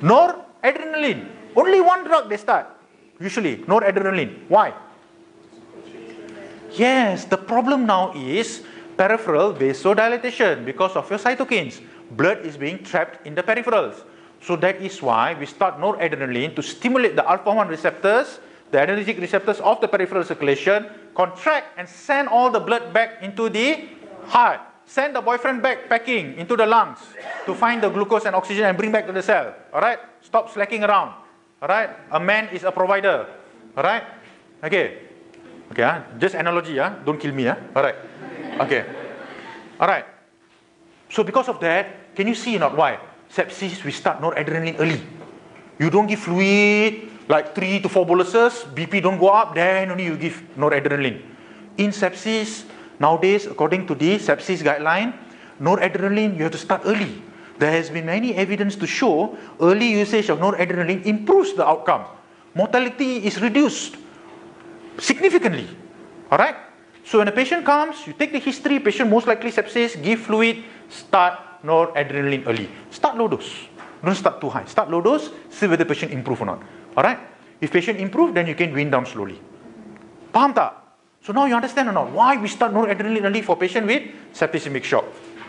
Noradrenaline. Only one drug they start. Usually, noradrenaline. Why? Yes, the problem now is peripheral vasodilatation because of your cytokines. Blood is being trapped in the peripherals. So that is why we start noradrenaline to stimulate the alpha-1 receptors, the adrenergic receptors of the peripheral circulation, contract and send all the blood back into the heart. Send the boyfriend back packing into the lungs to find the glucose and oxygen and bring back to the cell. Alright? Stop slacking around. Alright? A man is a provider. Alright? Okay. Okay, just analogy, don't kill me. Alright. Okay. Alright. So because of that, can you see not why? Sepsis, we start noradrenaline early. You don't give fluid, like 3 to 4 boluses, BP don't go up, then only you give noradrenaline. In sepsis, nowadays, according to the sepsis guideline, noradrenaline, you have to start early. There has been many evidence to show early usage of noradrenaline improves the outcome. Mortality is reduced significantly. Alright? So when a patient comes, you take the history, patient most likely sepsis, give fluid, start noradrenaline early. Start low dose. Don't start too high. Start low dose, see whether the patient improve or not. Alright? If patient improve, then you can wind down slowly. Faham tak? So now you understand or not why we start noradrenaline early for patient with septicemic shock.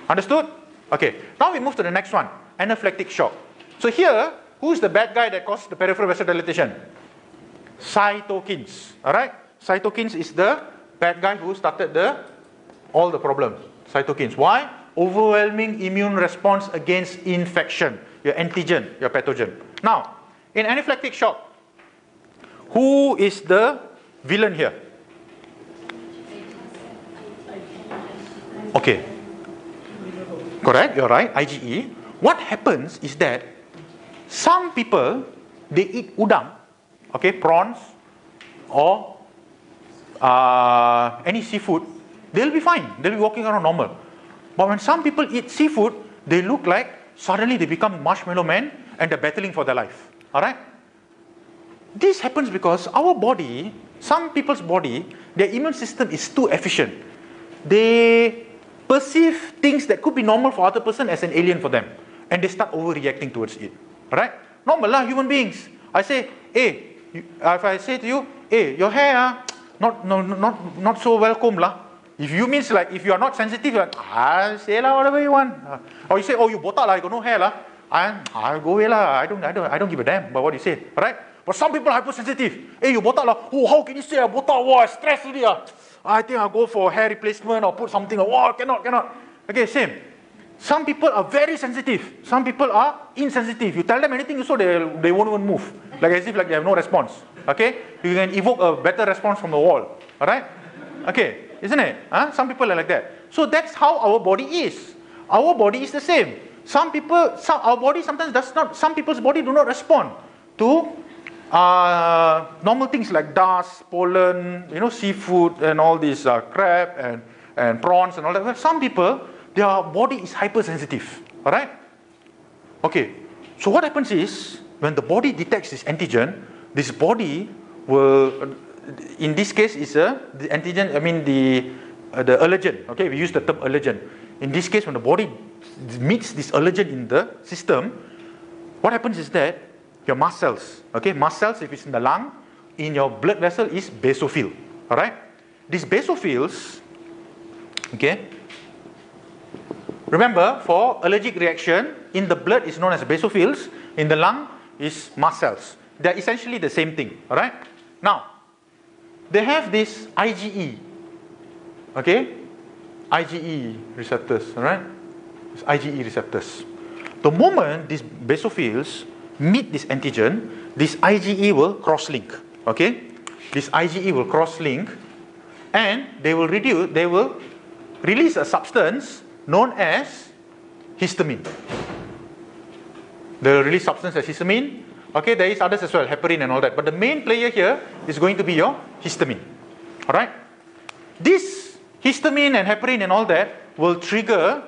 Understood? Okay. Now we move to the next one. Anaphylactic shock. So here, who is the bad guy that causes the peripheral vasodilatation? Cytokines. Alright? Cytokines is the bad guy who started all the problems. Cytokines. Why? Overwhelming immune response against infection. Your antigen, your pathogen. Now, in anaphylactic shock, who is the villain here? Okay. Correct, you're right, IgE. What happens is that some people, they eat udang, okay, prawns, or any seafood, they'll be fine. They'll be walking around normal. But when some people eat seafood, they look like suddenly they become marshmallow men and they're battling for their life. Alright? This happens because our body, some people's body, their immune system is too efficient. They perceive things that could be normal for other person as an alien for them. And they start overreacting towards it. Alright? Normal lah, human beings. I say, hey, if I say to you, hey, your hair, not so welcome lah. If you means like, if you are not sensitive, like, say lah whatever you want. Or you say, oh, you botak lah, you got no hair lah. I'll go away lah. I don't give a damn about what you say. Alright? But some people are hypersensitive. Hey, you botak lah. Oh, how can you say I botak? Wow, stress really ah. I think I'll go for hair replacement or put something. Wow, cannot. Okay, same. Some people are very sensitive. Some people are insensitive. You tell them anything, so they won't even move. Like as if like they have no response. Okay? You can evoke a better response from the wall. Alright? Okay. Isn't it? Some people are like that. So that's how our body is. Our body is the same. Our body sometimes does not, some people's body do not respond to normal things like dust, pollen, seafood and all these crab and prawns and all that. But some people, their body is hypersensitive. Alright? Okay. So what happens is, when the body detects this antigen, this body will, in this case is the antigen, the allergen. Okay, we use the term allergen. In this case, when the body meets this allergen in the system, what happens is that your mast cells, okay, mast cells, if it's in the lung, in your blood vessel is basophil. Alright? These basophils, okay, Remember, for allergic reaction, in the blood is known as basophils, in the lung is mast cells. They're essentially the same thing, alright? Now, they have this IgE, okay? IgE receptors, alright? It's IgE receptors. The moment these basophils meet this antigen, this IgE will cross-link, okay? This IgE will cross-link, and they will release a substance known as histamine. They will release substance as histamine. Okay, there is others as well, heparin and all that. But the main player here is going to be your histamine. Alright? This histamine and heparin and all that will trigger,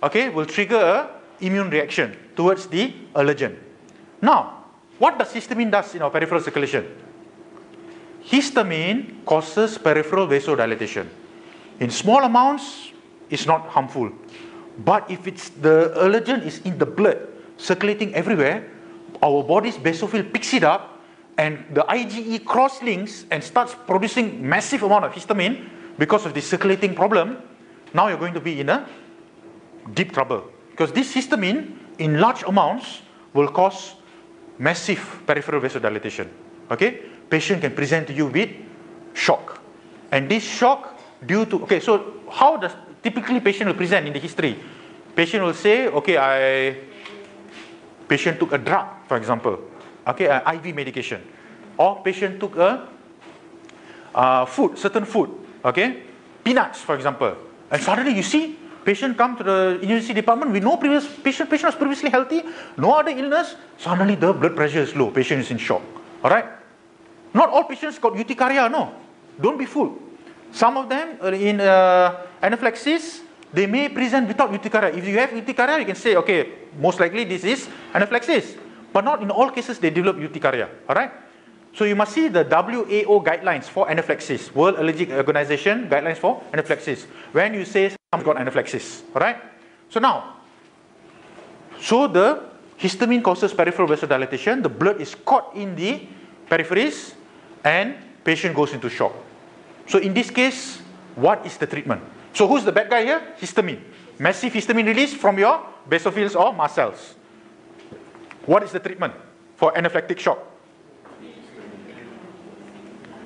okay, a immune reaction towards the allergen. Now, what does histamine does in our peripheral circulation? Histamine causes peripheral vasodilatation. In small amounts, it's not harmful. But if the allergen is in the blood, circulating everywhere, our body's basophil picks it up, and the IgE cross-links and starts producing massive amount of histamine because of the circulating problem. Now you're going to be in a deep trouble, because this histamine in large amounts will cause massive peripheral vasodilatation. Okay, patient can present to you with shock, and this shock due to, okay, so how does typically patient will present in the history? Patient will say, okay, patient took a drug, for example, okay, an IV medication, or patient took a certain food, okay, peanuts, for example, and suddenly you see patient come to the emergency department with no previous patient was previously healthy, no other illness, suddenly the blood pressure is low, patient is in shock. All right, not all patients got urticaria, no, don't be fooled. Some of them in anaphylaxis, they may present without urticaria. If you have urticaria, you can say, okay, most likely this is anaphylaxis. But not in all cases they develop urticaria. All right? So you must see the WHO guidelines for anaphylaxis, World Allergic Organization guidelines for anaphylaxis. When you say someone got anaphylaxis. All right? So now, the histamine causes peripheral vasodilatation. The blood is caught in the peripheries, and patient goes into shock. So in this case, what is the treatment? So who's the bad guy here? Histamine. Massive histamine release from your basophils or mast cells. What is the treatment for anaphylactic shock?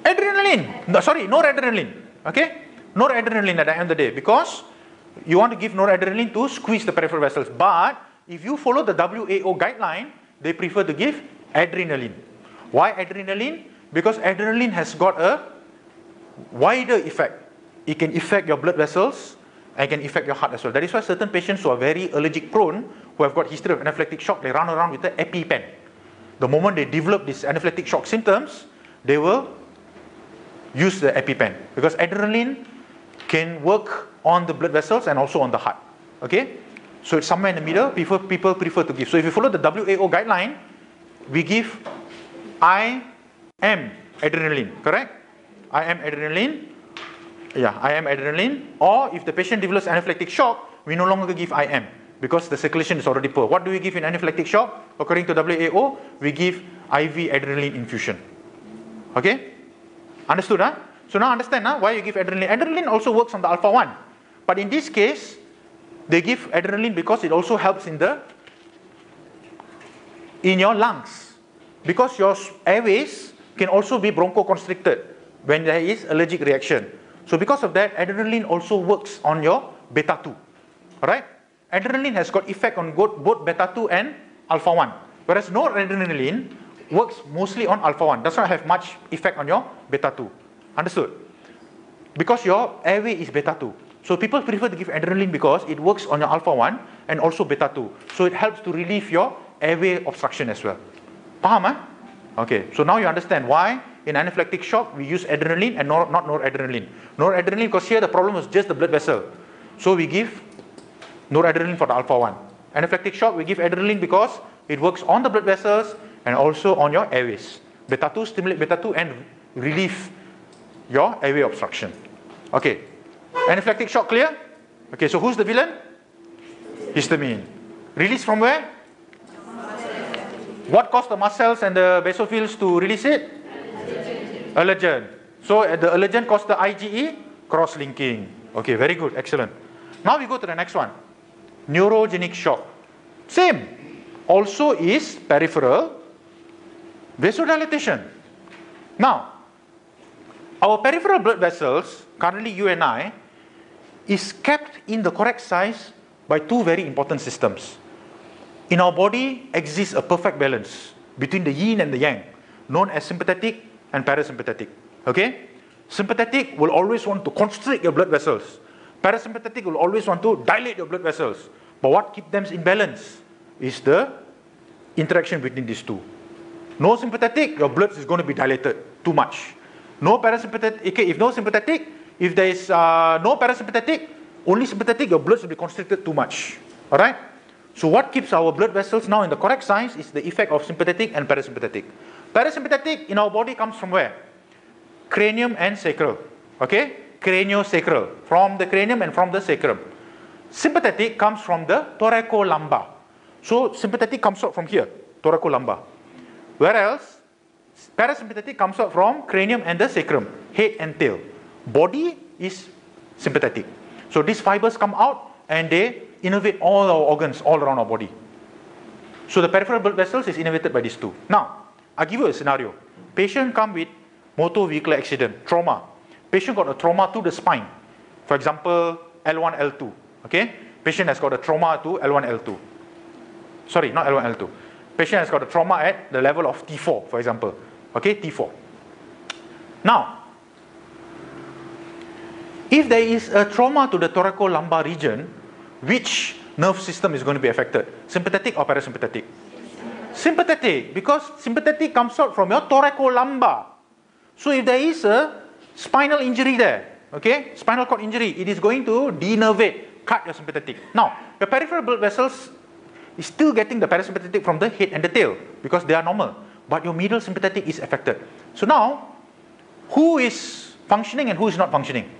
Adrenaline. No, sorry, noradrenaline. Okay? Noradrenaline at the end of the day, because you want to give noradrenaline to squeeze the peripheral vessels. But if you follow the WHO guideline, they prefer to give adrenaline. Why adrenaline? Because adrenaline has got a wider effect. It can affect your blood vessels and can affect your heart as well. That is why certain patients who are very allergic prone, who have got history of anaphylactic shock, they run around with the EpiPen. The moment they develop these anaphylactic shock symptoms, they will use the EpiPen, because adrenaline can work on the blood vessels and also on the heart. Okay? So it's somewhere in the middle. People prefer to give. So if you follow the WHO guideline, we give IM adrenaline, correct? IM adrenaline. Yeah, IM adrenaline. Or if the patient develops anaphylactic shock, we no longer give IM because the circulation is already poor. What do we give in anaphylactic shock? According to WHO, we give IV adrenaline infusion. Okay? Understood, huh? So now understand why you give adrenaline. Adrenaline also works on the alpha-1. But in this case, they give adrenaline because it also helps in your lungs. Because your airways can also be bronchoconstricted when there is allergic reaction. So because of that, adrenaline also works on your beta-2. Alright? Adrenaline has got effect on both beta-2 and alpha-1. Whereas noradrenaline works mostly on alpha-1. Does not have much effect on your beta-2. Understood? Because your airway is beta-2. So people prefer to give adrenaline because it works on your alpha-1 and also beta-2. So it helps to relieve your airway obstruction as well. Paham, huh? Okay, so now you understand why in anaphylactic shock we use adrenaline and not noradrenaline. Noradrenaline, because here the problem was just the blood vessel. So we give noradrenaline for the alpha-1. Anaphylactic shock, we give adrenaline because it works on the blood vessels and also on your airways. Beta-2 stimulate beta-2 and relieve your airway obstruction. Okay, anaphylactic shock clear? Okay, so who's the villain? Histamine. Release from where? What caused the mast cells and the basophils to release it? Allergen. So the allergen caused the IgE cross-linking. Okay, very good, excellent. Now we go to the next one. Neurogenic shock. Same. Also is peripheral vasodilatation. Now, our peripheral blood vessels, currently you and I, is kept in the correct size by two very important systems. In our body exists a perfect balance between the yin and the yang, known as sympathetic and parasympathetic. Okay? Sympathetic will always want to constrict your blood vessels. Parasympathetic will always want to dilate your blood vessels. But what keeps them in balance is the interaction between these two. No sympathetic, your blood is going to be dilated too much. No parasympathetic, okay, if no sympathetic, if there is no parasympathetic, only sympathetic, your blood will be constricted too much. Alright? So what keeps our blood vessels now in the correct size is the effect of sympathetic and parasympathetic. Parasympathetic in our body comes from where? Cranium and sacral. Okay? Craniosacral. From the cranium and from the sacrum. Sympathetic comes from the thoracolumbar. So sympathetic comes out from here, thoracolumbar. Whereas parasympathetic comes out from cranium and the sacrum, head and tail. Body is sympathetic. So these fibers come out and they innervate all our organs all around our body. So the peripheral blood vessels is innervated by these two. Now, I'll give you a scenario. Patient come with motor vehicle accident, trauma. Patient got a trauma to the spine. For example, L1, L2. Okay? Patient has got a trauma to L1, L2. Sorry, not L1, L2. Patient has got a trauma at the level of T4, for example. Okay, T4. Now, if there is a trauma to the thoracolumbar region, which nerve system is going to be affected? Sympathetic or parasympathetic? Sympathetic, because sympathetic comes out from your thoracolumbar. So if there is a spinal injury there, okay, spinal cord injury, it is going to denervate, cut your sympathetic. Now, the peripheral blood vessels is still getting the parasympathetic from the head and the tail because they are normal. But your middle sympathetic is affected. So now, who is functioning and who is not functioning?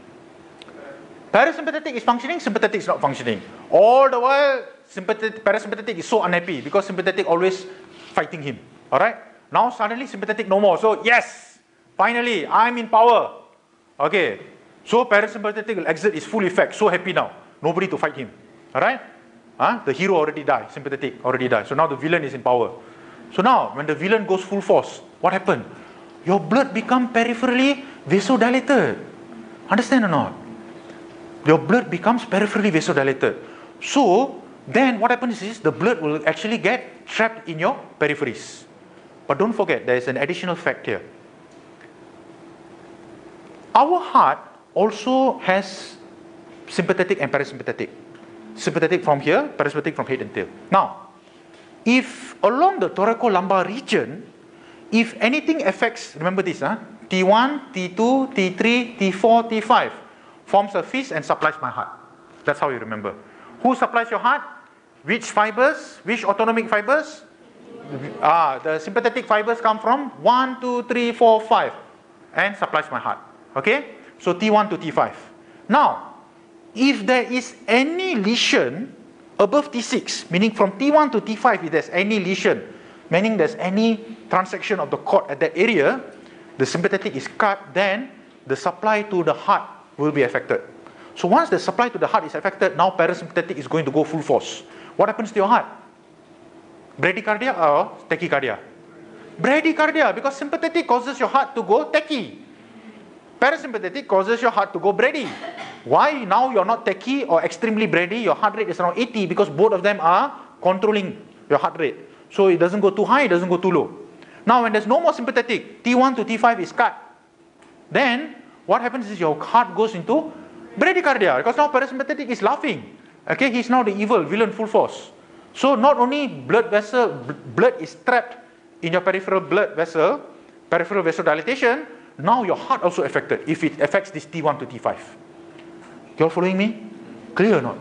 Parasympathetic is functioning, sympathetic is not functioning. All the while, parasympathetic is so unhappy because sympathetic always fighting him. Alright? Now suddenly sympathetic no more. So yes, finally, I'm in power. Okay. So parasympathetic will exert its full effect. So happy now. Nobody to fight him. Alright? The hero already died. Sympathetic already died. So now the villain is in power. So now, when the villain goes full force, what happened? Your blood become peripherally vasodilated. Understand or not? Your blood becomes peripherally vasodilated. So, then what happens is the blood will actually get trapped in your peripheries. But don't forget, there is an additional fact here. Our heart also has sympathetic and parasympathetic. Sympathetic from here, parasympathetic from head and tail. Now, if along the thoracolumbar region, if anything affects, remember this, T1, T2, T3, T4, T5, forms a fist and supplies my heart. That's how you remember. Who supplies your heart? Which fibers? Which autonomic fibers? The sympathetic fibers come from 1, 2, 3, 4, 5 and supplies my heart. Okay? So T1 to T5. Now, if there is any lesion above T6, meaning from T1 to T5, if there's any lesion, meaning there's any transection of the cord at that area, the sympathetic is cut, then the supply to the heart will be affected. So once the supply to the heart is affected, now parasympathetic is going to go full force. What happens to your heart? Bradycardia or tachycardia? Bradycardia, because sympathetic causes your heart to go tachy. Parasympathetic causes your heart to go brady. Why now you're not tachy or extremely brady? Your heart rate is around 80 because both of them are controlling your heart rate. So it doesn't go too high, it doesn't go too low. Now when there's no more sympathetic, T1 to T5 is cut. Then what happens is your heart goes into bradycardia because now parasympathetic is laughing. Okay, he's now the evil villain full force. So not only blood is trapped in your peripheral blood vessel, peripheral vasodilatation, now your heart also affected if it affects this T1 to T5. You all following me? Clear or not?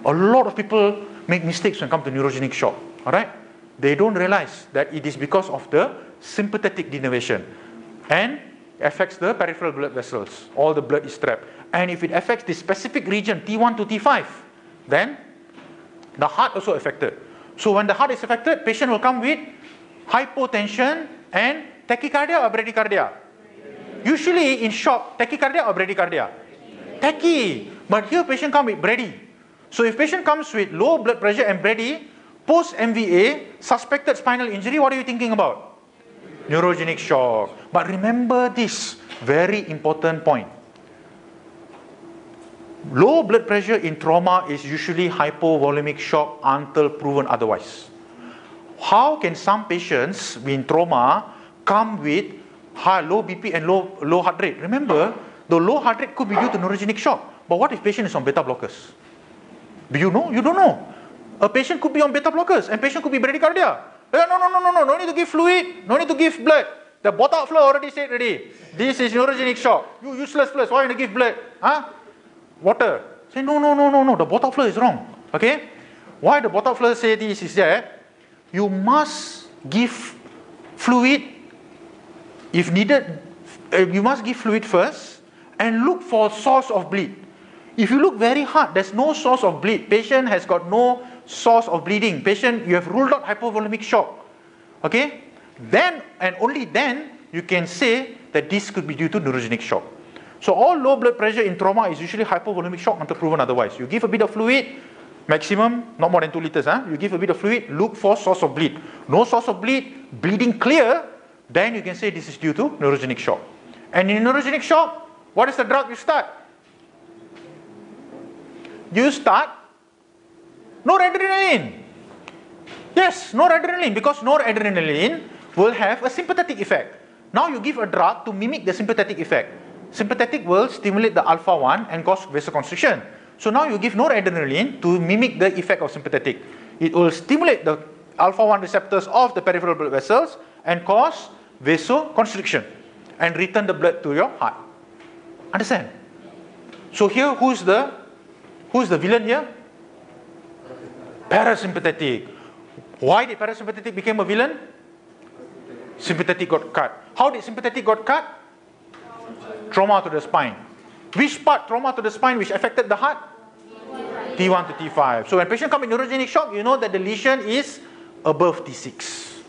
A lot of people make mistakes when it comes to neurogenic shock. Alright? They don't realize that it is because of the sympathetic denervation. And affects the peripheral blood vessels. All the blood is trapped. And if it affects the specific region, T1 to T5, then the heart also affected. So when the heart is affected, patient will come with hypotension and tachycardia or bradycardia. Usually in shock, tachycardia or bradycardia? Tachy. But here patient come with brady. So if patient comes with low blood pressure and brady, post-MVA, suspected spinal injury, what are you thinking about? Neurogenic shock. But remember this very important point. Low blood pressure in trauma is usually hypovolemic shock until proven otherwise. How can some patients in trauma come with low BP and low heart rate? Remember, the low heart rate could be due to neurogenic shock. But what if patient is on beta blockers? Do you know? You don't know. A patient could be on beta blockers and patient could be bradycardia. No need to give fluid, no need to give blood. The bottle flow already said already. This is neurogenic shock. You useless plus, why you want to give blood? Huh? Water. Say no, the bottle flow is wrong. Okay? Why the bottle flow say this is that you must give fluid if needed. You must give fluid first and look for source of bleed. If you look very hard, there's no source of bleed. Patient has got no source of bleeding. Patient, you have ruled out hypovolemic shock. Okay? Then and only then you can say that this could be due to neurogenic shock. So all low blood pressure in trauma is usually hypovolemic shock until proven otherwise. You give a bit of fluid, maximum not more than 2 liters. You give a bit of fluid, look for source of bleed. No source of bleed, bleeding clear, then you can say this is due to neurogenic shock. And in neurogenic shock, what is the drug you start? You start noradrenaline. Yes, noradrenaline, because noradrenaline will have a sympathetic effect. Now you give a drug to mimic the sympathetic effect. Sympathetic will stimulate the alpha 1 and cause vasoconstriction. So now you give noradrenaline to mimic the effect of sympathetic. It will stimulate the alpha 1 receptors of the peripheral blood vessels and cause vasoconstriction and return the blood to your heart. Understand? So here, who's the villain here? Parasympathetic. Why did parasympathetic become a villain? Sympathetic got cut. How did sympathetic got cut? Trauma to the spine. Which part trauma to the spine which affected the heart? T1 to T5. So when patient comes in neurogenic shock, you know that the lesion is above T6.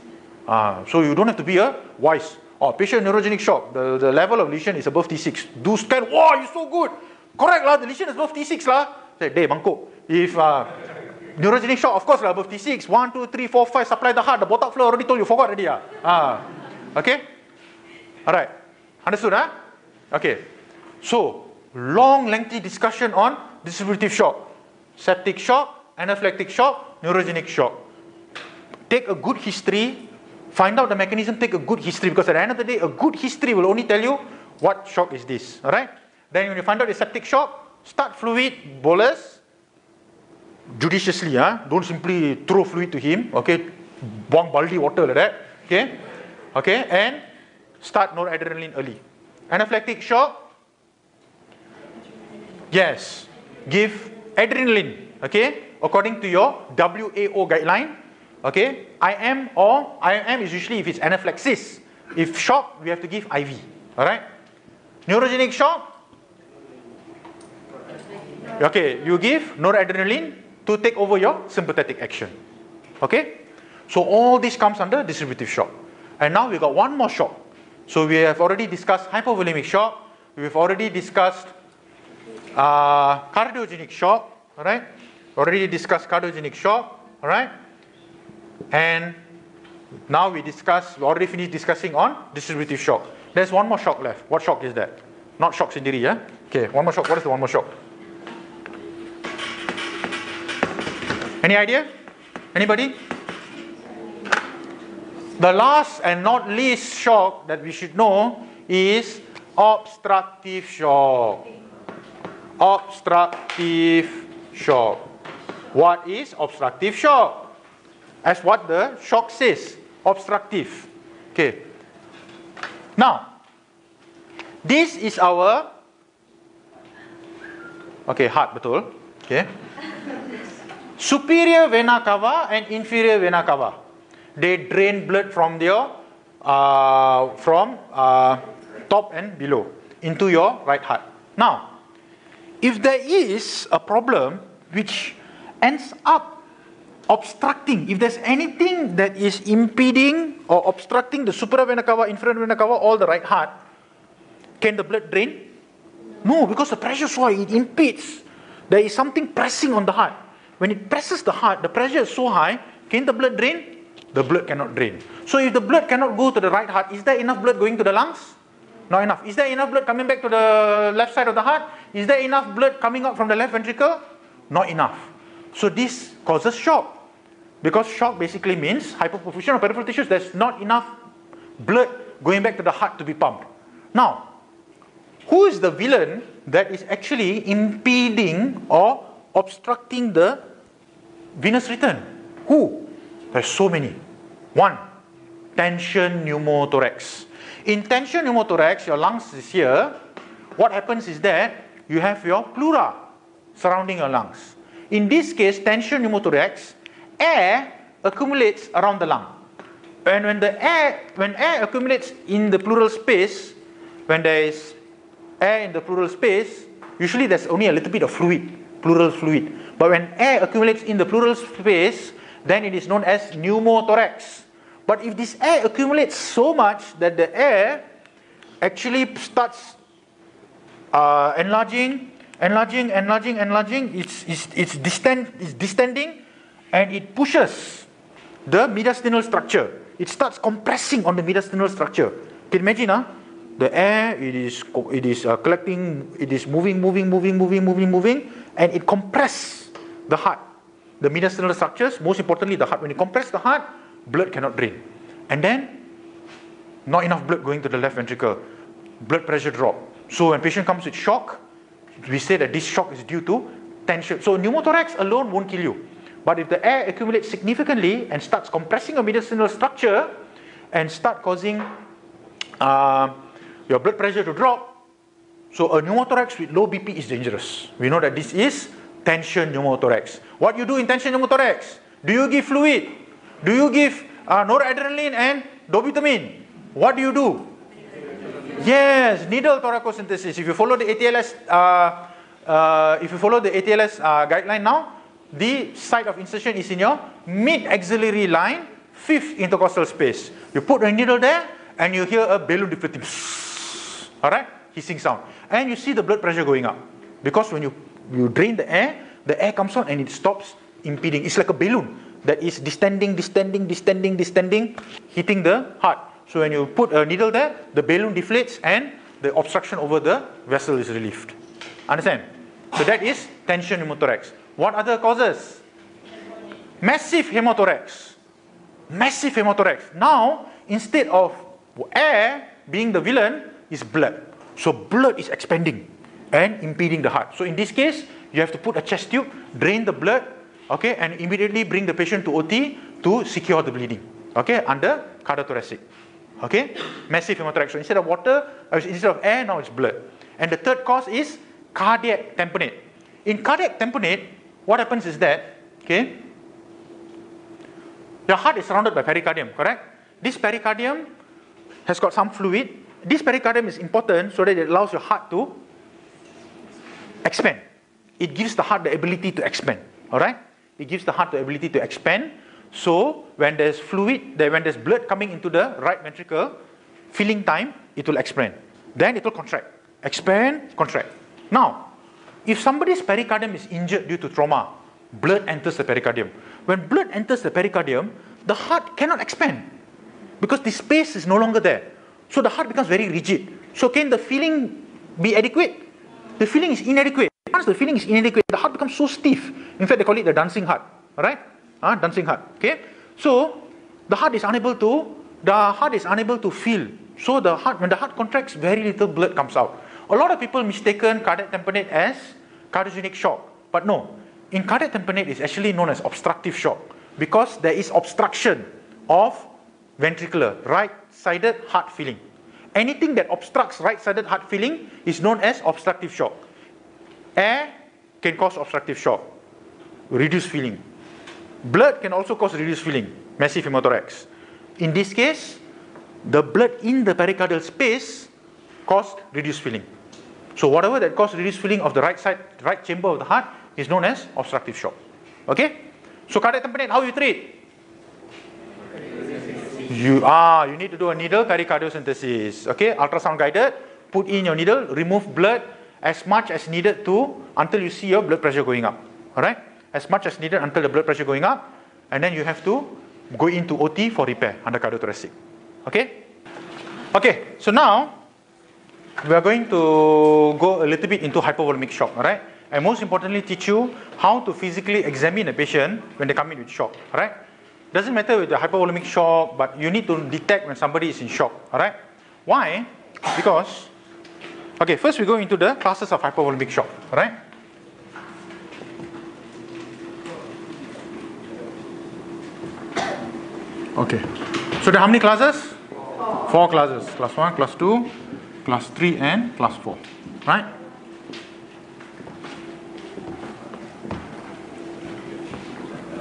So you don't have to be a wise. Patient neurogenic shock, the level of lesion is above T6. Do scan, wow, you're so good. Correct lah, the lesion is above T6 lah. Say, dey, bangkok. If neurogenic shock, of course lah, above T6. 1, 2, 3, 4, 5, supply the heart. The bottom flow already told you, forgot already. Okay? Alright. Understood, huh? Okay. So, long, lengthy discussion on distributive shock. Septic shock, anaphylactic shock, neurogenic shock. Take a good history, find out the mechanism, take a good history, because at the end of the day, a good history will only tell you what shock is this. Alright? Then when you find out the septic shock, start fluid, bolus, judiciously, don't simply throw fluid to him, okay? Buang baldi water like that, okay? Okay, and start noradrenaline early. Anaphylactic shock, yes, give adrenaline, okay? According to your WAO guideline, okay? IM is usually if it's anaphylaxis. If shock, we have to give IV, alright? Neurogenic shock, okay, you give noradrenaline to take over your sympathetic action. Okay? So all this comes under distributive shock. And now we got one more shock. So we have already discussed hypovolemic shock. We have already discussed cardiogenic shock. Alright? Already discussed cardiogenic shock. Alright? And now we already finished discussing on distributive shock. There's one more shock left. What shock is that? Not shock sindiri, yeah? Okay, one more shock. What is the one more shock? Any idea? Anybody? The last and not least shock that we should know is obstructive shock. Obstructive shock. What is obstructive shock? As what the shock says, obstructive. Okay. Now, this is our heart, betul. Okay. Superior vena cava and inferior vena cava. They drain blood from your top and below into your right heart. Now, if there is a problem which ends up obstructing, if there's anything that is impeding or obstructing the superior vena cava, inferior vena cava, or the right heart, can the blood drain? No, because the pressure is so high, it impedes there is something pressing on the heart. When it presses the heart, the pressure is so high, can the blood drain? The blood cannot drain. So if the blood cannot go to the right heart, is there enough blood going to the lungs? Not enough. Is there enough blood coming back to the left side of the heart? Is there enough blood coming out from the left ventricle? Not enough. So this causes shock. Because shock basically means hypoperfusion of peripheral tissues. There's not enough blood going back to the heart to be pumped. Now, who is the villain that is actually impeding or obstructing the venous return? Who? There's so many. One, tension pneumothorax. In tension pneumothorax, your lungs is here. What happens is that you have your pleura surrounding your lungs. In this case, tension pneumothorax, air accumulates around the lung. And when air accumulates in the pleural space, when there is air in the pleural space, usually there's only a little bit of fluid, pleural fluid. But when air accumulates in the pleural space, then it is known as pneumothorax. But if this air accumulates so much that the air actually starts enlarging, it's distending, and it pushes the mediastinal structure. It starts compressing on the mediastinal structure. Can you imagine, the air, it is collecting, it is moving, and it compresses the heart, the mediastinal structures, most importantly the heart. When you compress the heart, blood cannot drain. And then, not enough blood going to the left ventricle. Blood pressure drop. So when patient comes with shock, we say that this shock is due to tension. So pneumothorax alone won't kill you. But if the air accumulates significantly and starts compressing a mediastinal structure and start causing your blood pressure to drop, so a pneumothorax with low BP is dangerous. We know that this is tension pneumothorax. What you do in tension pneumothorax? Do you give fluid? Do you give noradrenaline and dobutamine? What do you do? Yes, needle thoracocentesis. If you follow the ATLS, guideline now, the site of insertion is in your mid-axillary line, 5th intercostal space. You put a needle there, and you hear a balloon deflating. Alright? Hissing sound. And you see the blood pressure going up. Because when you drain the air comes out and it stops impeding. It's like a balloon that is distending, hitting the heart. So when you put a needle there, the balloon deflates and the obstruction over the vessel is relieved. Understand? So that is tension pneumothorax. What other causes? Massive hemothorax. Massive hemothorax. Now, instead of air being the villain, is blood. So blood is expanding and impeding the heart. So in this case, you have to put a chest tube, drain the blood, okay, and immediately bring the patient to OT to secure the bleeding, okay, under cardiothoracic. Okay, massive hemothorax. So instead of water, instead of air, now it's blood. And the third cause is cardiac tamponade. In cardiac tamponade, what happens is that, okay, your heart is surrounded by pericardium, correct? This pericardium has got some fluid. This pericardium is important so that it allows your heart to expand. It gives the heart the ability to expand, alright? It gives the heart the ability to expand. So when there's fluid, when there's blood coming into the right ventricle, filling time, it will expand. Then it will contract. Expand, contract. Now, if somebody's pericardium is injured due to trauma, blood enters the pericardium. When blood enters the pericardium, the heart cannot expand because the space is no longer there. So the heart becomes very rigid. So can the filling be adequate? The filling is inadequate. Once the filling is inadequate, the heart becomes so stiff. In fact, they call it the dancing heart. Alright? Dancing heart. Okay? So the heart is unable to feel. So the heart, when the heart contracts, very little blood comes out. A lot of people mistaken cardiac tamponade as cardiogenic shock. But no. In cardiac tamponade, it's actually known as obstructive shock because there is obstruction of ventricular, right-sided heart filling. Anything that obstructs right-sided heart filling is known as obstructive shock. Air can cause obstructive shock, reduced filling. Blood can also cause reduced filling, massive hemothorax. In this case, the blood in the pericardial space caused reduced filling. So whatever that caused reduced filling of the right chamber of the heart is known as obstructive shock. Okay? So cardiac tamponade, how you treat? You need to do a needle pericardiocentesis. Okay? Ultrasound guided, put in your needle, remove blood, as much as needed to until you see your blood pressure going up. Alright? As much as needed until the blood pressure going up, and then you have to go into OT for repair under cardiothoracic. Okay? Okay, so now we are going to go a little bit into hypovolemic shock, alright? And most importantly, teach you how to physically examine a patient when they come in with shock, alright? Doesn't matter with the hypovolemic shock, but you need to detect when somebody is in shock, alright? Why? Because, okay, first we go into the classes of hypovolemic shock, alright? Okay, so there are how many classes? 4 classes. Class 1, class 2, class 3 and class 4, right?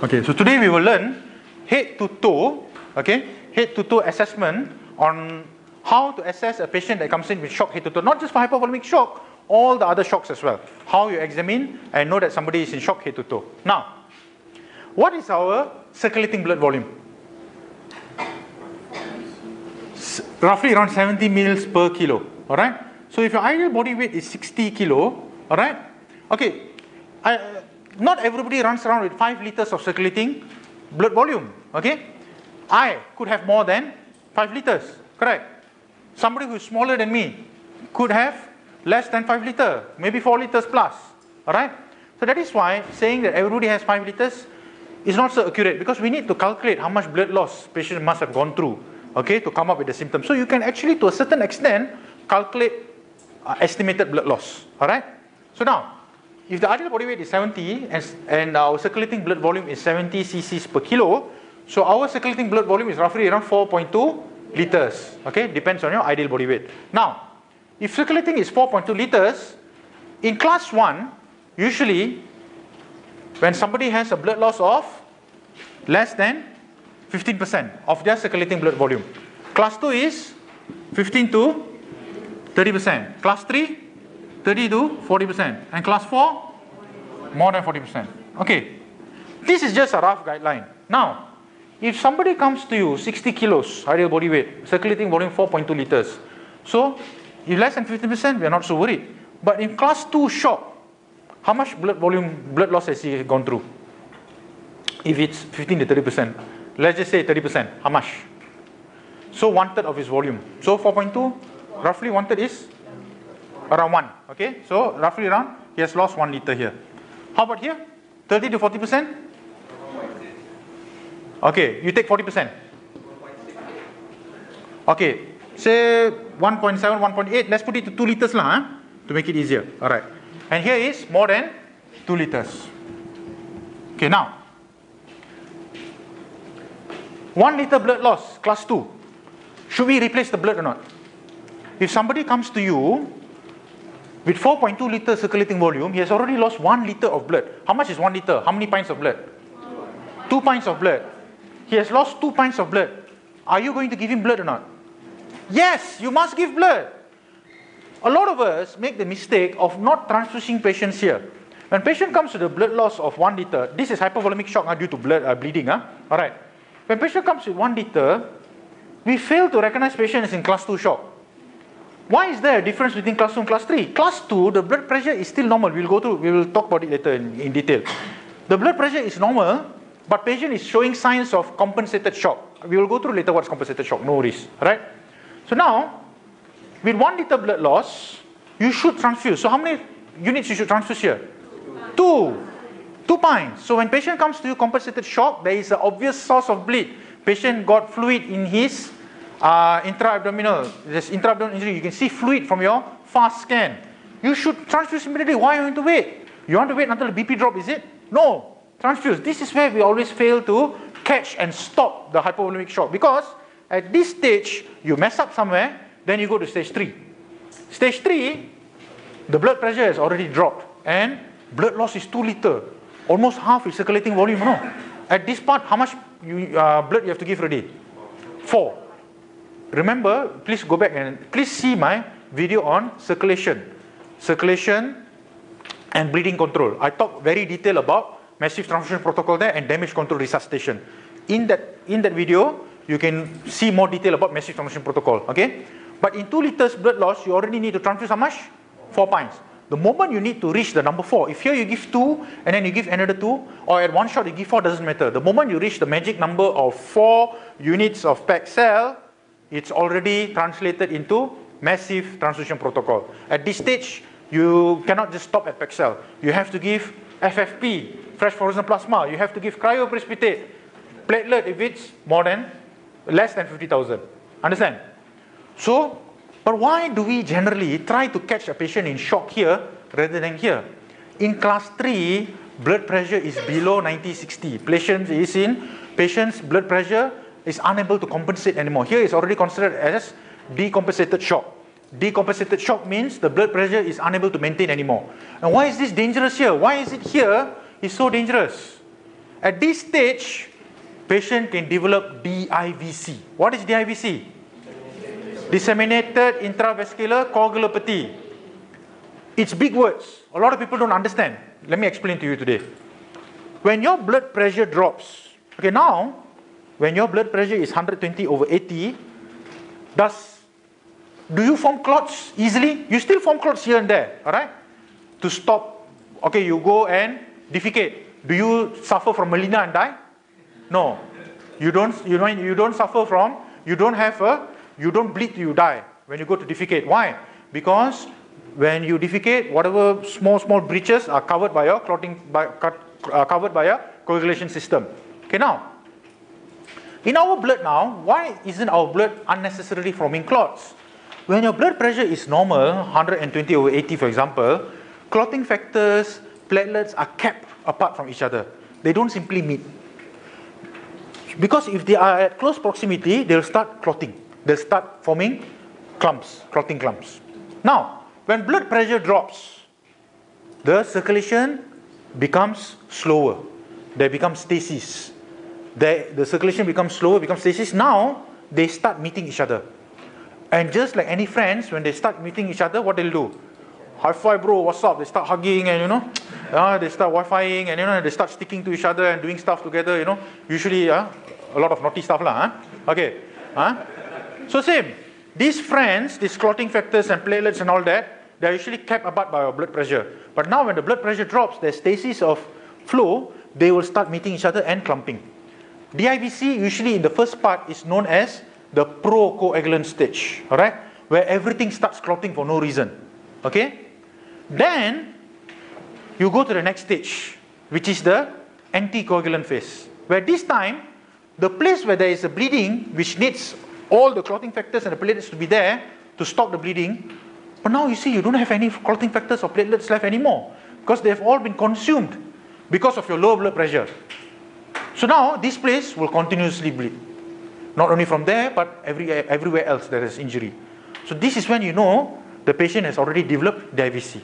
Okay, so today we will learn head to toe, okay, head to toe assessment on how to assess a patient that comes in with shock head to toe, not just for hypovolemic shock, all the other shocks as well. How you examine and know that somebody is in shock head to toe. Now, what is our circulating blood volume? Roughly around 70 mils per kilo, alright? So if your ideal body weight is 60 kilo, alright? Okay, not everybody runs around with 5 liters of circulating blood volume, okay? I could have more than 5 liters, correct? Somebody who is smaller than me could have less than 5 liters, maybe 4 liters plus, alright? So that is why saying that everybody has 5 liters is not so accurate, because we need to calculate how much blood loss patient must have gone through, okay, to come up with the symptoms. So you can actually, to a certain extent, calculate estimated blood loss, alright? So now, if the ideal body weight is 70 and our circulating blood volume is 70 cc's per kilo, so our circulating blood volume is roughly around 4.2 liters, okay, depends on your ideal body weight. Now, if circulating is 4.2 liters, in class 1, usually, when somebody has a blood loss of less than 15% of their circulating blood volume. Class 2 is 15 to 30%. Class 3, 30 to 40%. And class 4, more than 40%. Okay, this is just a rough guideline. Now, if somebody comes to you, 60 kilos, ideal body weight, circulating volume 4.2 liters. So, if less than 50%, we are not so worried. But in class 2 shock, how much blood loss has he gone through? If it's 15 to 30%. Let's just say 30%. How much? So 1/3 of his volume. So 4.2, roughly 1/3 is around 1. Okay, so roughly around, he has lost 1 liter here. How about here? 30 to 40%? Okay, you take 40%. Okay, say 1.7, 1.8. Let's put it to 2 liters lah, huh? To make it easier. Alright. And here is more than 2 liters. Okay, now 1 liter blood loss, class 2. Should we replace the blood or not? If somebody comes to you with 4.2 liter circulating volume, he has already lost 1 liter of blood. How much is 1 liter? How many pints of blood? 2 pints of blood. He has lost 2 pints of blood. Are you going to give him blood or not? Yes, you must give blood. A lot of us make the mistake of not transfusing patients here. When patient comes to the blood loss of 1 liter, this is hypovolemic shock due to blood bleeding. Alright. When patient comes with 1 liter, we fail to recognize patient is in class 2 shock. Why is there a difference between class 2 and class 3? Class 2, the blood pressure is still normal. We will talk about it later in detail. The blood pressure is normal, but patient is showing signs of compensated shock. We will go through later what's compensated shock, no worries. Right? So now, with 1 liter blood loss, you should transfuse. So how many units you should transfuse here? 2 pints. So when patient comes to you compensated shock, there is an obvious source of bleed. Patient got fluid in his intra-abdominal. There's intra-abdominal injury. You can see fluid from your fast scan. You should transfuse immediately. Why are you going to wait? You want to wait until the BP drop, is it? No. Transfuse. This is where we always fail to catch and stop the hypovolemic shock. Because at this stage, you mess up somewhere, then you go to stage 3. Stage 3, the blood pressure has already dropped. And blood loss is 2 liter. Almost half is circulating volume, no? At this part, how much blood you have to give already? 4. Remember, please go back and please see my video on circulation and bleeding control. I talk very detail about massive transfusion protocol there and damage control resuscitation. In that video, you can see more detail about massive transfusion protocol. Okay, but in 2 liters blood loss, you already need to transfuse how much? 4 pints. The moment you need to reach the number 4, if here you give 2 and then you give another 2, or at one shot you give 4, doesn't matter. The moment you reach the magic number of 4 units of packed cell, it's already translated into massive transfusion protocol. At this stage, you cannot just stop at packed cell. You have to give FFP, fresh frozen plasma. You have to give cryoprecipitate, platelet if it's less than 50,000. Understand? So, but why do we generally try to catch a patient in shock here rather than here? In class 3, blood pressure is below 90/60. Patient's blood pressure is unable to compensate anymore. Here is already considered as decompensated shock. Decompensated shock means the blood pressure is unable to maintain anymore. And why is this dangerous here? Why is it here is so dangerous? At this stage, patient can develop DIVC. What is DIVC? Disseminated intravascular coagulopathy. It's big words. A lot of people don't understand. Let me explain to you today. When your blood pressure drops, okay, now, when your blood pressure is 120/80, do you form clots easily? You still form clots here and there, alright? To stop, okay, you go and defecate. Do you suffer from melena and die? No. You don't suffer from, you don't bleed till you die when you go to defecate. Why? Because when you defecate, whatever small breaches are covered by your covered by a coagulation system. Okay, now, in our blood now, why isn't our blood unnecessarily forming clots? When your blood pressure is normal, 120/80 for example, clotting factors, platelets are kept apart from each other. They don't simply meet. Because if they are at close proximity, they'll start clotting. They'll start forming clumps, clotting clumps. Now, when blood pressure drops, the circulation becomes slower. There becomes stasis. The circulation becomes slower, becomes stasis. Now, they start meeting each other. And just like any friends, when they start meeting each other, what they'll do? High five, bro, what's up? They start hugging and, they start Wi-Fiing and, they start sticking to each other and doing stuff together, Usually, a lot of naughty stuff lah, Okay. So same. These friends, these clotting factors and platelets and all that, they're usually kept apart by our blood pressure. But now when the blood pressure drops, there's stasis of flow, they will start meeting each other and clumping. DIVC usually in the first part is known as the procoagulant stage, alright? Where everything starts clotting for no reason. Okay? Then you go to the next stage, which is the anticoagulant phase. Where this time, the place where there is a bleeding, which needs all the clotting factors and the platelets to be there to stop the bleeding, but now you see you don't have any clotting factors or platelets left anymore because they have all been consumed because of your low blood pressure. So now this place will continuously bleed. Not only from there, but everywhere else there is injury. So this is when you know the patient has already developed DIVC,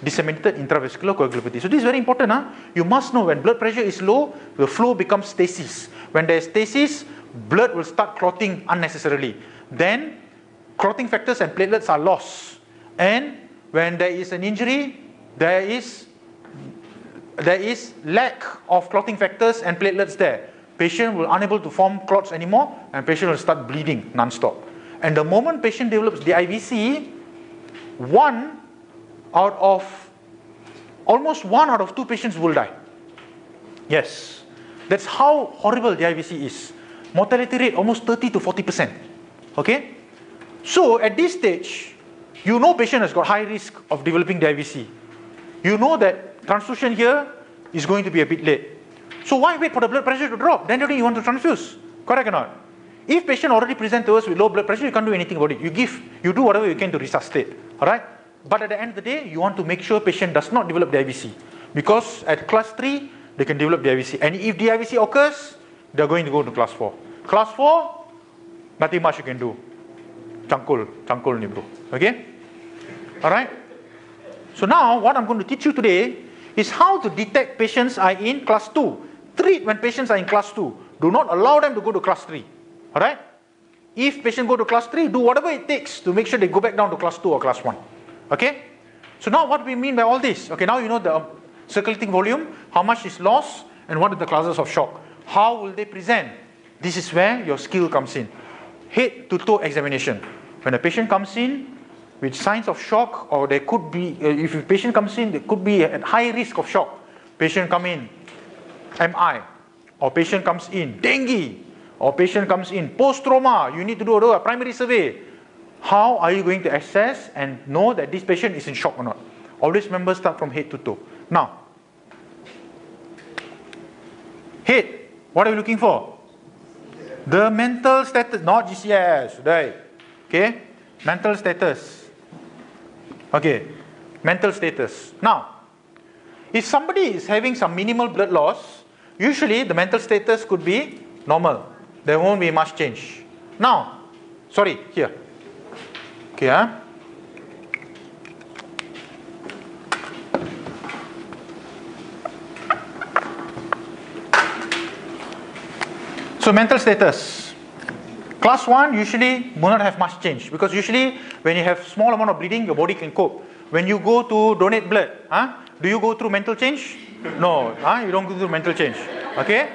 disseminated intravascular coagulopathy. So this is very important. You must know when blood pressure is low, the flow becomes stasis. When there is stasis, blood will start clotting unnecessarily. Then clotting factors and platelets are lost. And when there is an injury, there is lack of clotting factors and platelets there. Patient will unable to form clots anymore and patient will start bleeding non-stop. And the moment patient develops DIVC, almost one out of two patients will die. Yes. That's how horrible DIVC is. Mortality rate almost 30 to 40%. Okay? So at this stage, you know patient has got high risk of developing DIVC. You know that transfusion here is going to be a bit late. So why wait for the blood pressure to drop? Then only you want to transfuse. Correct or not? If patient already present to us with low blood pressure, you can't do anything about it. You do whatever you can to resuscitate. Alright? But at the end of the day, you want to make sure patient does not develop DIVC. Because at class 3, they can develop DIVC. And if DIVC occurs, they're going to go to class 4. Class 4, nothing much you can do. Cangkul ni bro. Okay? Alright? So now, what I'm going to teach you today is how to detect patients are in class 2. Treat when patients are in class 2. Do not allow them to go to class 3. Alright? If patient go to class 3, do whatever it takes to make sure they go back down to class 2 or class 1. Okay? So now what do we mean by all this? Okay, now you know the circulating volume, how much is lost, and what are the classes of shock. How will they present? This is where your skill comes in. Head to toe examination. When a patient comes in, with signs of shock, or there could be, if a patient comes in, there could be at high risk of shock. Patient come in, MI, or patient comes in, dengue, or patient comes in, post-trauma, you need to do a primary survey. How are you going to assess and know that this patient is in shock or not? Always remember, start from head to toe. Now, head, what are we looking for? The mental status, not GCS, right? Okay, mental status. Okay, mental status. Now, if somebody is having some minimal blood loss, usually the mental status could be normal. There won't be much change. Now, sorry, here. Okay, So mental status. Class 1 usually will not have much change, because usually when you have small amount of bleeding, your body can cope. When you go to donate blood, do you go through mental change? No, you don't go through mental change. Okay,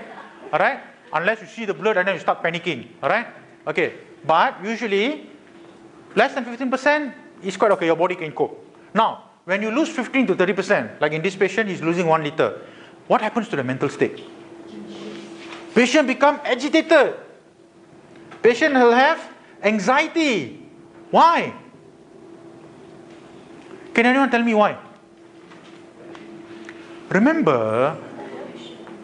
all right. Unless you see the blood and then you start panicking. All right. Okay, but usually less than 15% is quite okay. Your body can cope. Now, when you lose 15 to 30%, like in this patient, he's losing 1 liter. What happens to the mental state? Patient become agitated. Patient will have anxiety. Why? Can anyone tell me why? Remember,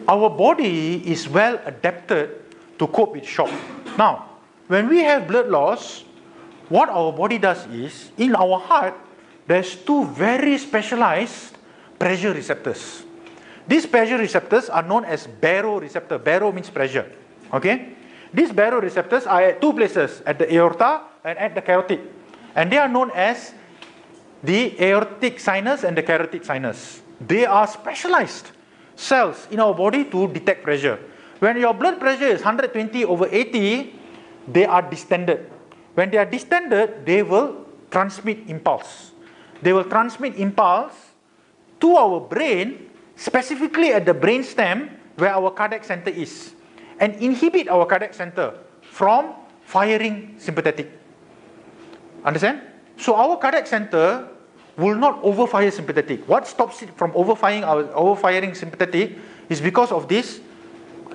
our body is well adapted to cope with shock. Now, when we have blood loss, what our body does is, in our heart, there's 2 very specialized pressure receptors. These pressure receptors are known as baroreceptor. Baro means pressure. Okay? These baroreceptors are at 2 places, at the aorta and at the carotid. And they are known as the aortic sinus and the carotid sinus. They are specialized cells in our body to detect pressure. When your blood pressure is 120/80, they are distended. When they are distended, they will transmit impulse. They will transmit impulse to our brain, specifically at the brain stem where our cardiac center is, and inhibit our cardiac center from firing sympathetic. Understand? So our cardiac center will not overfire sympathetic. What stops it from overfiring sympathetic is because of this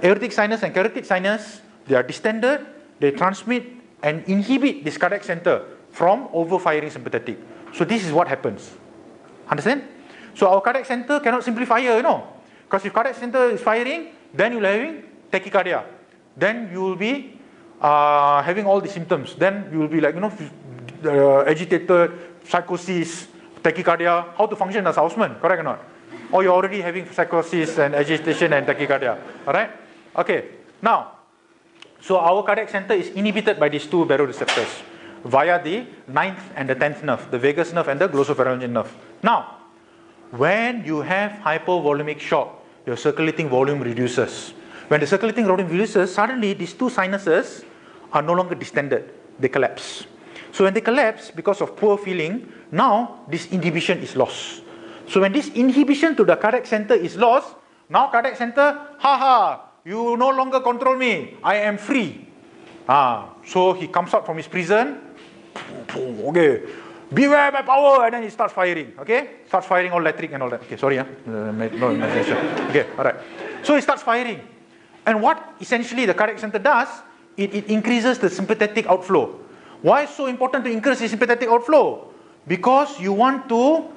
aortic sinus and carotid sinus. They are distended, they transmit and inhibit this cardiac center from overfiring sympathetic. So this is what happens. Understand? So our cardiac center cannot simply fire, you know. Because if cardiac center is firing, then you'll having tachycardia. Then you will be having all the symptoms. Then you will be like, you know, agitated, psychosis, tachycardia. How to function as houseman, correct or not? Or you're already having psychosis and agitation and tachycardia. Alright? Okay. Now, so our cardiac center is inhibited by these 2 baroreceptors via the 9th and the 10th nerve, the vagus nerve and the glossopharyngeal nerve. Now, when you have hypovolemic shock, your circulating volume reduces. When the circulating volume reduces, suddenly these 2 sinuses are no longer distended. They collapse. So when they collapse, because of poor feeling, now this inhibition is lost. So when this inhibition to the cardiac center is lost, now cardiac center, you no longer control me. I am free. So he comes out from his prison. Okay. Beware my power, and then he starts firing. Okay, starts firing all electric and all that. Okay, sorry, no imagination. Okay, all right. So he starts firing, and what essentially the cardiac center does, it increases the sympathetic outflow. Why is so important to increase the sympathetic outflow? Because you want to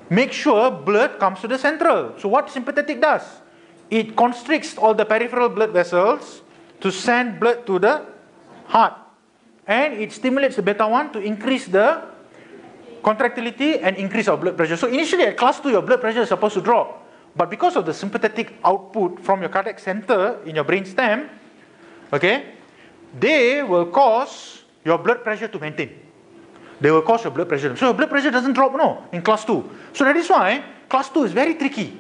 make sure blood comes to the central. So what sympathetic does? It constricts all the peripheral blood vessels to send blood to the heart, and it stimulates the beta 1 to increase the contractility and increase our blood pressure. So initially at class 2, your blood pressure is supposed to drop. But because of the sympathetic output from your cardiac center in your brain stem, okay, they will cause your blood pressure to maintain. They will cause your blood pressure. So your blood pressure doesn't drop, no, in class 2. So that is why class 2 is very tricky.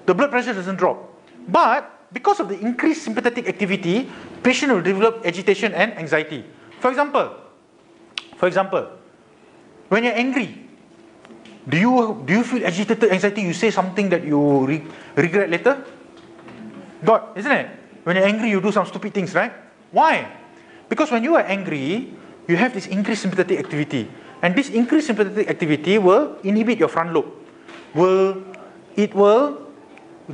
The blood pressure doesn't drop. But because of the increased sympathetic activity, patient will develop agitation and anxiety. For example, when you're angry, do you feel agitated, anxiety? You say something that you regret later? God, isn't it? When you're angry, you do some stupid things, right? Why? Because when you are angry, you have this increased sympathetic activity. And this increased sympathetic activity will inhibit your front lobe. It will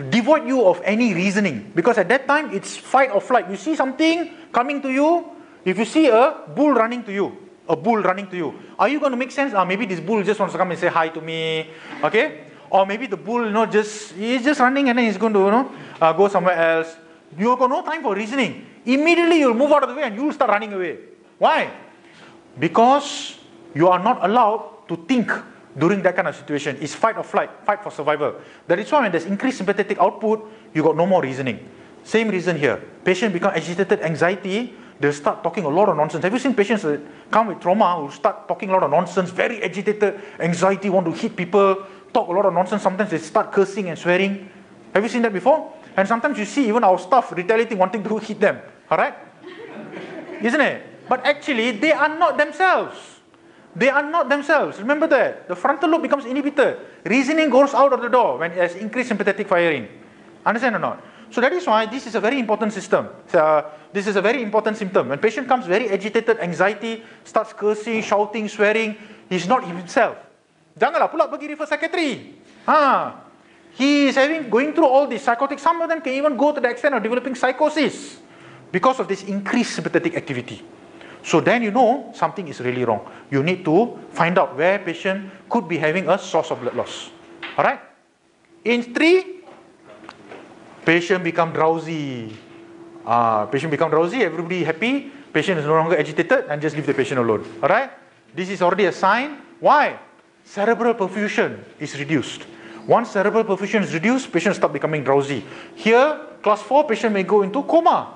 devoid you of any reasoning, because at that time it's fight or flight. You see something coming to you. If you see a bull running to you, are you going to make sense? Maybe this bull just wants to come and say hi to me, okay? Or maybe the bull, he's just running and then he's going to, go somewhere else. You've got no time for reasoning. Immediately you'll move out of the way and you'll start running away. Why? Because you are not allowed to think during that kind of situation. It's fight or flight, fight for survival. That is why when there's increased sympathetic output, you got no more reasoning. Same reason here. Patient become agitated, anxiety, they'll start talking a lot of nonsense. Have you seen patients that come with trauma who start talking a lot of nonsense, very agitated, anxiety, want to hit people, talk a lot of nonsense, sometimes they start cursing and swearing. Have you seen that before? And sometimes you see even our staff retaliating, wanting to hit them. Alright? Isn't it? But actually, they are not themselves. They are not themselves. Remember that. The frontal lobe becomes inhibited. Reasoning goes out of the door when there's increased sympathetic firing. Understand or not? So that is why this is a very important system. This is a very important symptom. When patient comes very agitated, anxiety, starts cursing, shouting, swearing, he's not himself. Janganlah pula pergi refer psychiatry. He is going through all this psychotic. Some of them can even go to the extent of developing psychosis because of this increased sympathetic activity. So then you know something is really wrong. You need to find out where patient could be having a source of blood loss. Alright? In 3, patient become drowsy. Patient become drowsy, everybody happy, patient is no longer agitated, and just leave the patient alone. Alright? This is already a sign. Why? Cerebral perfusion is reduced. Once cerebral perfusion is reduced, patient start becoming drowsy. Here, class 4, patient may go into coma.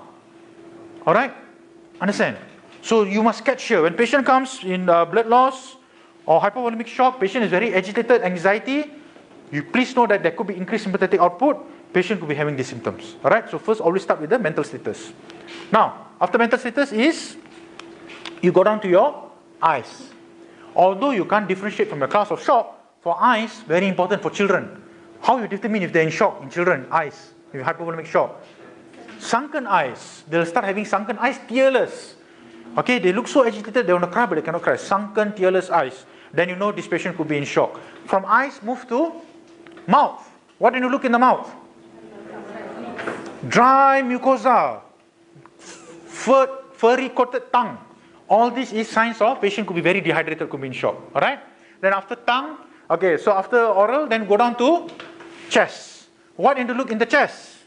Alright? Understand? So you must catch here. When patient comes in blood loss or hypovolemic shock, patient is very agitated, anxiety, you please know that there could be increased sympathetic output, patient could be having these symptoms. Alright? So first always start with the mental status. Now, after mental status is, you go down to your eyes. Although you can't differentiate from the class of shock, for eyes, very important for children. How you determine if they're in shock in children? Eyes, with hypovolemic shock. Sunken eyes, they'll start having sunken eyes, tearless. Okay, they look so agitated, they want to cry, but they cannot cry. Sunken, tearless eyes. Then you know this patient could be in shock. From eyes, move to mouth. What do you look in the mouth? Dry mucosa, furry coated tongue. All this is signs of patient could be very dehydrated, could be in shock. Alright? Then after tongue, okay, so after oral, then go down to chest. What do you look in the chest?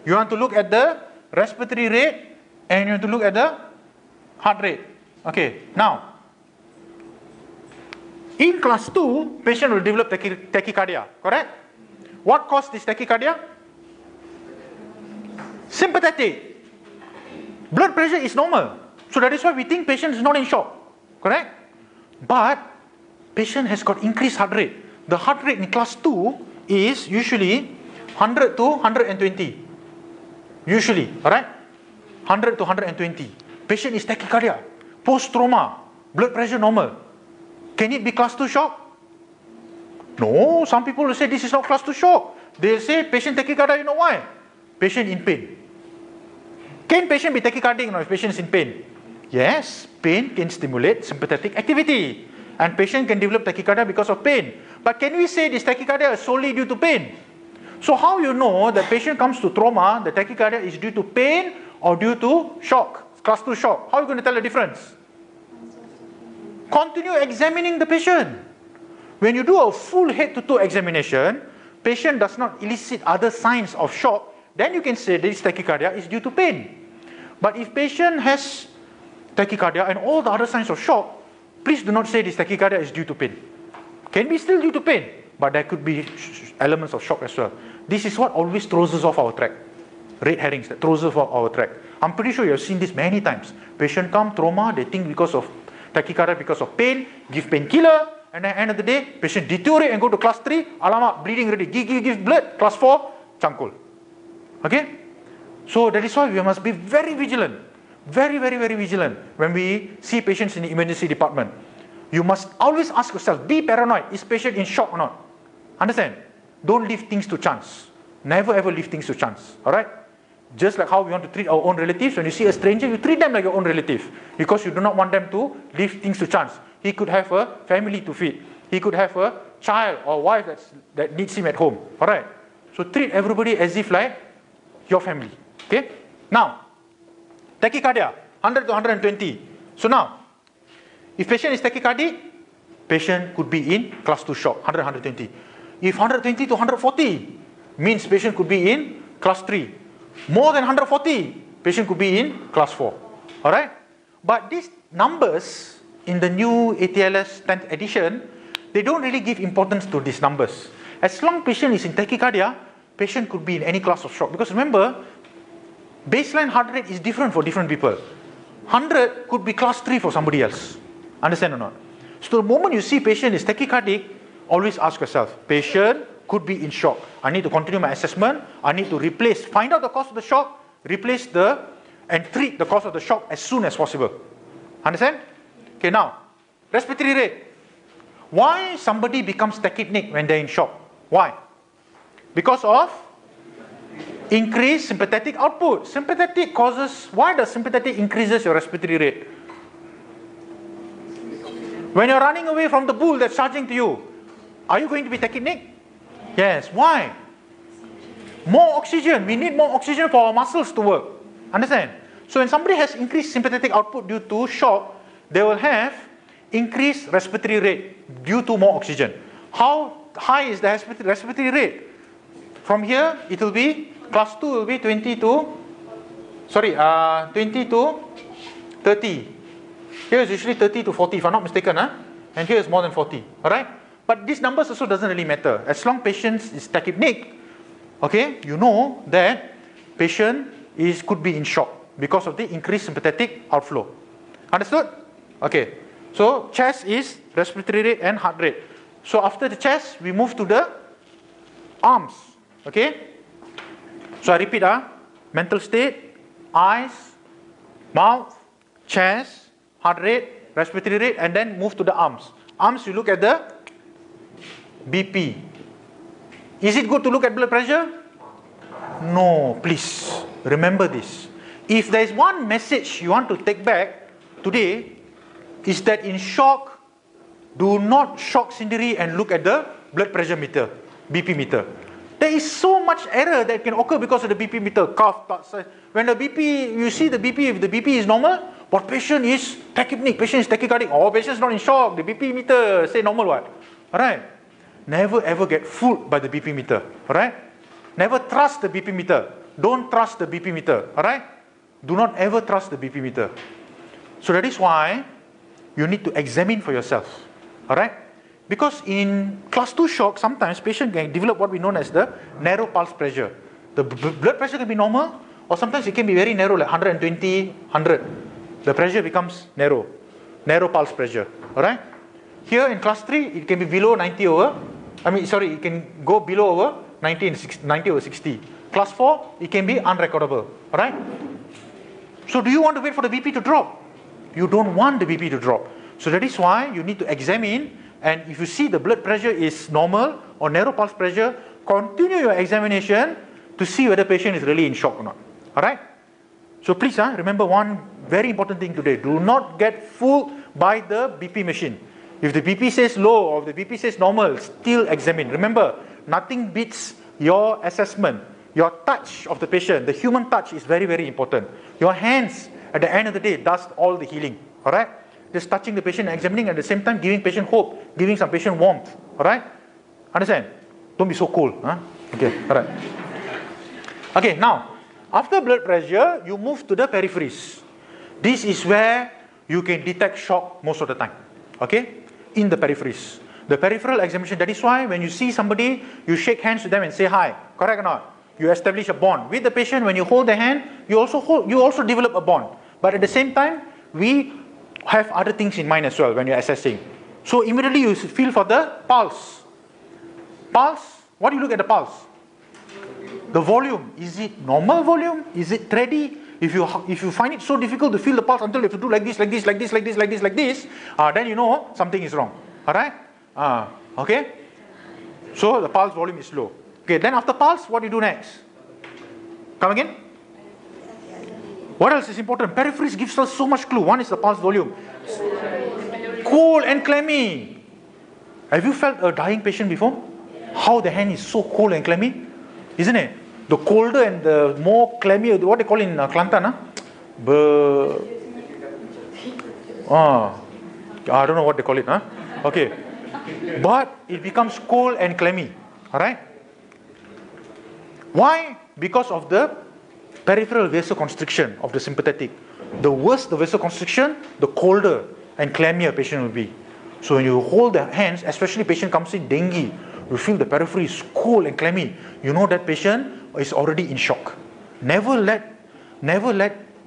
You want to look at the respiratory rate and you want to look at the heart rate. Okay, now, in class 2, patient will develop tachycardia, correct? What caused this tachycardia? Sympathetic. Blood pressure is normal. So that is why we think patient is not in shock, correct? But patient has got increased heart rate. The heart rate in class 2 is usually 100 to 120. Usually, alright? 100 to 120. Patient is tachycardia. Post-trauma. Blood pressure normal. Can it be class 2 shock? No, some people will say this is not class 2 shock. They'll say patient tachycardia, you know why? Patient in pain. Can patient be tachycardic if patient is in pain? Yes, pain can stimulate sympathetic activity. And patient can develop tachycardia because of pain. But can we say this tachycardia is solely due to pain? So how you know that patient comes to trauma, the tachycardia is due to pain or due to shock, class 2 shock? How are you going to tell the difference? Continue examining the patient. When you do a full head-to-toe examination, patient does not elicit other signs of shock, then you can say this tachycardia is due to pain. But if patient has tachycardia and all the other signs of shock, please do not say this tachycardia is due to pain. Can be still due to pain, but there could be elements of shock as well. This is what always throws us off our track. Red herrings that throws us off our track. I'm pretty sure you have seen this many times. Patient come, trauma, they think because of tachycardia, because of pain, give painkiller, and at the end of the day, patient deteriorate and go to class 3, alamak, bleeding already, give blood, class 4, changkul. Okay? So that is why we must be very vigilant. Very, very, very vigilant when we see patients in the emergency department. You must always ask yourself, be paranoid, is patient in shock or not? Understand? Don't leave things to chance. Never ever leave things to chance. Alright? Just like how we want to treat our own relatives, when you see a stranger, you treat them like your own relative. Because you do not want them to leave things to chance. He could have a family to feed. He could have a child or wife that needs him at home. Alright? So treat everybody as if like your family. Okay? Now, tachycardia, 100 to 120. So now, if patient is tachycardic, patient could be in class 2 shock, 100, 120. If 120 to 140, means patient could be in class 3. More than 140, patient could be in class 4. Alright? But these numbers in the new ATLS 10th edition, they don't really give importance to these numbers. As long as patient is in tachycardia, patient could be in any class of shock. Because remember, baseline heart rate is different for different people. 100 could be class 3 for somebody else. Understand or not? So the moment you see patient is tachycardic, always ask yourself, patient could be in shock. I need to continue my assessment. I need to replace, find out the cause of the shock, replace and treat the cause of the shock as soon as possible. Understand? Okay, now, respiratory rate. Why somebody becomes tachypneic when they're in shock? Why? Because of increased sympathetic output. Sympathetic causes, why does sympathetic increases your respiratory rate? When you're running away from the bull that's charging to you, are you going to be tachypneic? Yes. Why? More oxygen. We need more oxygen for our muscles to work. Understand? So when somebody has increased sympathetic output due to shock, they will have increased respiratory rate due to more oxygen. How high is the respiratory rate? From here, it will be, class 2 will be 20 to 30. Here is usually 30 to 40, if I'm not mistaken. And here is more than 40. Alright? But these numbers also doesn't really matter. As long patient is tachypneic, okay, you know that patient could be in shock because of the increased sympathetic outflow. Understood? Okay. So chest is respiratory rate and heart rate. So after the chest, we move to the arms. Okay? So I repeat, mental state, eyes, mouth, chest, heart rate, respiratory rate, and then move to the arms. Arms, you look at the BP. Is it good to look at blood pressure? No, please. Remember this. If there is one message you want to take back today, is that in shock, do not shock Cindery and look at the blood pressure meter, BP meter. There is so much error that can occur because of the BP meter. Cough, when the BP, you see the BP, if the BP is normal, but patient is tachypneic, patient is tachycardic, patient is not in shock, the BP meter say normal what? Alright? Never ever get fooled by the BP meter. Alright? Never trust the BP meter. Don't trust the BP meter. Alright? Do not ever trust the BP meter. So that is why you need to examine for yourself. Alright? Because in class 2 shock, sometimes patient can develop what we know as the narrow pulse pressure. The blood pressure can be normal, or sometimes it can be very narrow, like 120, 100. The pressure becomes narrow. Narrow pulse pressure. Alright? Here in class 3, it can be below 90 over, it can go below over 90 over 60. Class 4, it can be unrecordable. Alright? So do you want to wait for the BP to drop? You don't want the BP to drop. So that is why you need to examine, and if you see the blood pressure is normal or narrow pulse pressure, continue your examination to see whether the patient is really in shock or not. Alright? So please remember one very important thing today. Do not get fooled by the BP machine. If the BP says low or if the BP says normal, still examine. Remember, nothing beats your assessment, your touch of the patient. The human touch is very, very important. Your hands, at the end of the day, does all the healing. Alright? Just touching the patient and examining, at the same time giving patient hope, giving some patient warmth. Alright? Understand? Don't be so cold. Okay, alright. Okay, now, after blood pressure, you move to the peripheries. This is where you can detect shock most of the time. Okay? In the peripheries. The peripheral examination, that is why when you see somebody, you shake hands with them and say hi. Correct or not? You establish a bond. With the patient, when you hold the hand, you also develop a bond. But at the same time, we have other things in mind as well when you're assessing. So immediately you feel for the pulse. Pulse, what do you look at the pulse? The volume. Is it normal volume? Is it steady? If you find it so difficult to feel the pulse until you have to do like this, like this, like this, like this, like this, like this, then you know something is wrong. Alright? Okay? So the pulse volume is low. Okay, then after pulse, what do you do next? Come again? What else is important? Peripheries gives us so much clue. One is the pulse volume. cold and clammy. Have you felt a dying patient before? How the hand is so cold and clammy? Isn't it? The colder and the more clammy, what they call in Kelantan, I don't know what they call it, okay. But it becomes cold and clammy, alright? Why? Because of the peripheral vasoconstriction of the sympathetic. The worse the vasoconstriction, the colder and clammier patient will be. So when you hold the hands, especially patient comes in dengue, you feel the periphery is cold and clammy, you know that patient is already in shock. Never let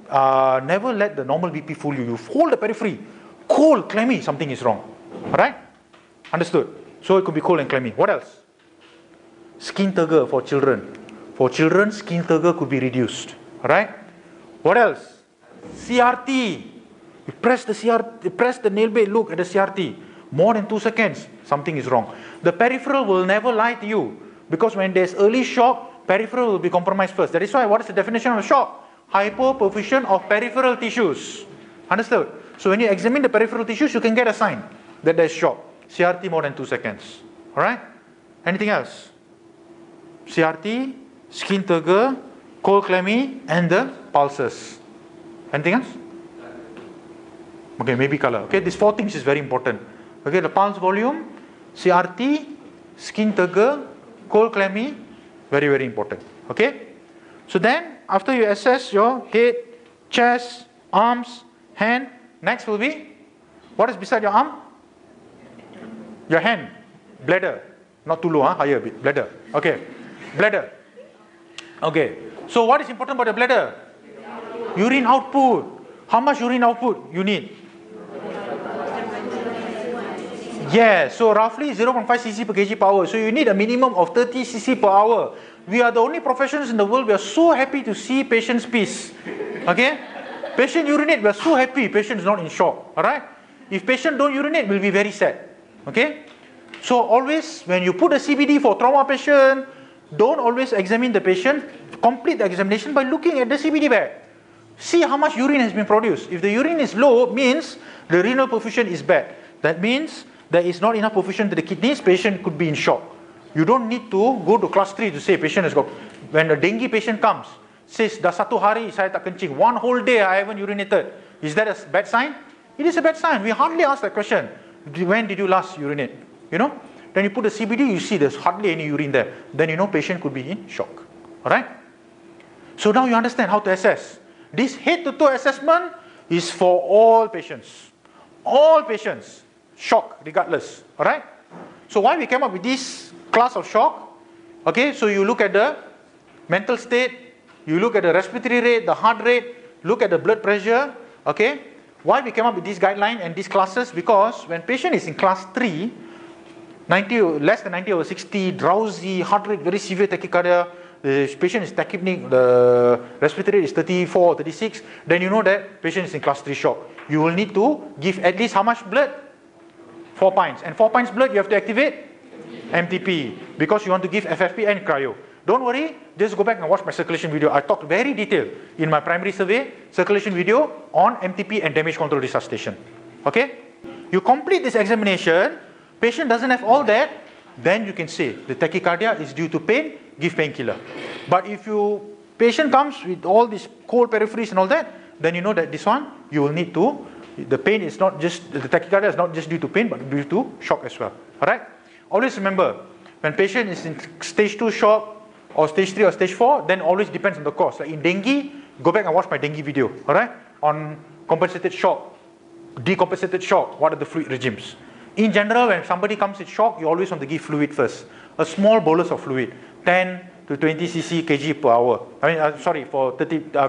the normal BP fool you. You hold the periphery, cold, clammy, something is wrong. Alright? Understood? So it could be cold and clammy. What else? Skin turgor for children. For children, skin turgor could be reduced. Alright? What else? CRT. You press the nail bed, look at the CRT. More than 2 seconds, something is wrong. The peripheral will never lie to you. Because when there's early shock, peripheral will be compromised first. That is why, what is the definition of shock? Hypoperfusion of peripheral tissues. Understood? So when you examine the peripheral tissues, you can get a sign that there's shock. CRT more than 2 seconds. Alright? Anything else? CRT, skin turgor, cold clammy, and the pulses. Anything else? Okay, maybe color. Okay, these 4 things is very important. Okay, the pulse volume, CRT, skin turgor, cold clammy, very, very important. Okay? So then, after you assess your head, chest, arms, hand, next will be, what is beside your arm? Your hand, bladder. Not too low, higher a bit, bladder. Okay, bladder. Okay, so what is important about the bladder? Urine output. How much urine output you need? Yeah, so roughly 0.5 cc per kg per hour. So you need a minimum of 30 cc per hour. We are the only professions in the world, we are so happy to see patients piss. Okay? Patient urinate, we are so happy patient is not in shock. Alright? If patient don't urinate, we'll be very sad. Okay? So always, when you put a CBD for trauma patient, don't always examine the patient. Complete the examination by looking at the CBD bag. See how much urine has been produced. If the urine is low, means the renal perfusion is bad. That means there is not enough perfusion to the kidneys, patient could be in shock. You don't need to go to class 3 to say patient has got. When a dengue patient comes, says, dah 1 hari saya tak kencing, 1 whole day I haven't urinated. Is that a bad sign? It is a bad sign. We hardly ask that question. When did you last urinate? You know? Then you put the CBD, you see there's hardly any urine there. Then you know patient could be in shock. Alright? So now you understand how to assess. This head-to-toe assessment is for all patients. All patients. Shock, regardless. Alright? So why we came up with this class of shock? Okay, so you look at the mental state, you look at the respiratory rate, the heart rate, look at the blood pressure. Okay? Why we came up with this guideline and these classes? Because when patient is in class 3, 90, less than 90 over 60, drowsy, heart rate very severe tachycardia, the patient is tachypneic, the respiratory rate is 34, 36, then you know that patient is in class 3 shock. You will need to give at least how much blood? 4 pints. And 4 pints blood, you have to activate MTP, because you want to give FFP and cryo. Don't worry, just go back and watch my circulation video. I talked very detailed in my primary survey circulation video on MTP and damage control resuscitation. Okay? You complete this examination, patient doesn't have all that, then you can say the tachycardia is due to pain, give painkiller. But if patient comes with all these cold peripheries and all that, then you know that this one, you will need to, the pain is not just, the tachycardia is not just due to pain, but due to shock as well. Alright? Always remember, when patient is in stage 2 shock, or stage 3 or stage 4, then always depends on the cause. Like in dengue, go back and watch my dengue video, alright? On compensated shock, decompensated shock, what are the fluid regimes? In general, when somebody comes with shock, you always want to give fluid first. A small bolus of fluid, 10 to 20 cc kg per hour. For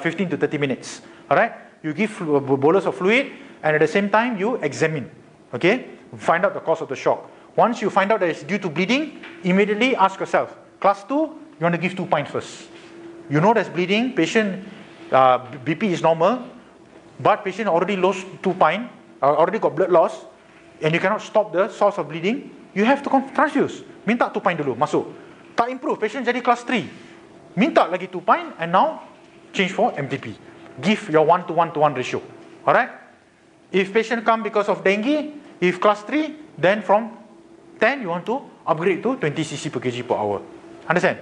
15 to 30 minutes, alright? You give a bolus of fluid, and at the same time, you examine, okay? Find out the cause of the shock. Once you find out that it's due to bleeding, immediately ask yourself, class 2, you want to give 2 pints first. You know there's bleeding, patient BP is normal, but patient already lost 2 pints, already got blood loss, and you cannot stop the source of bleeding, you have to transfuse. Minta 2 pints dulu, masuk. Tak improve, patient jadi class 3. Minta lagi 2 pints, and now change for MTP. Give your 1:1:1 ratio. Alright? If patient come because of dengue, If class 3, then from 10 you want to upgrade to 20 cc per kg per hour. Understand?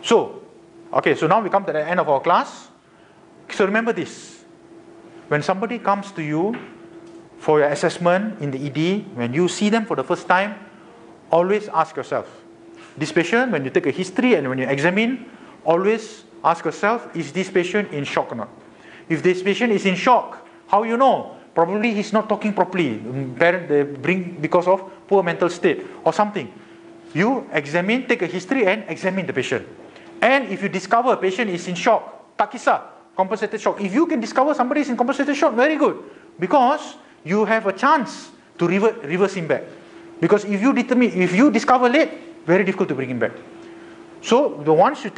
So, okay, so now we come to the end of our class. So remember this. When somebody comes to you for your assessment in the ED, when you see them for the first time, always ask yourself, this patient, when you take a history and when you examine, always ask yourself, is this patient in shock or not? If this patient is in shock, how you know? Probably he's not talking properly. Parent, they bring because of poor mental state or something. You examine, take a history and examine the patient. And if you discover a patient is in shock, tak kisah, compensated shock. If you can discover somebody is in compensated shock, very good. Because you have a chance to reverse him back. Because if you discover late, very difficult to bring him back. So once you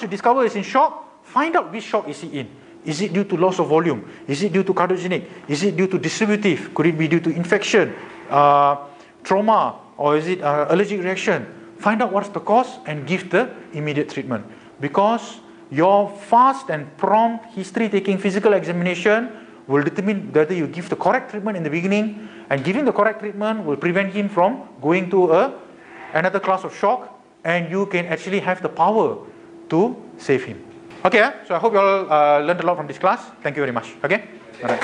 discover he's in shock, find out which shock is he in. Is it due to loss of volume? Is it due to cardiogenic? Is it due to distributive? Could it be due to infection, trauma, or is it allergic reaction? Find out what's the cause and give the immediate treatment. Because your fast and prompt history-taking physical examination will determine whether you give the correct treatment in the beginning, and giving the correct treatment will prevent him from going to another class of shock, and you can actually have the power to save him. Okay, so I hope you all learned a lot from this class. Thank you very much. Okay? All right.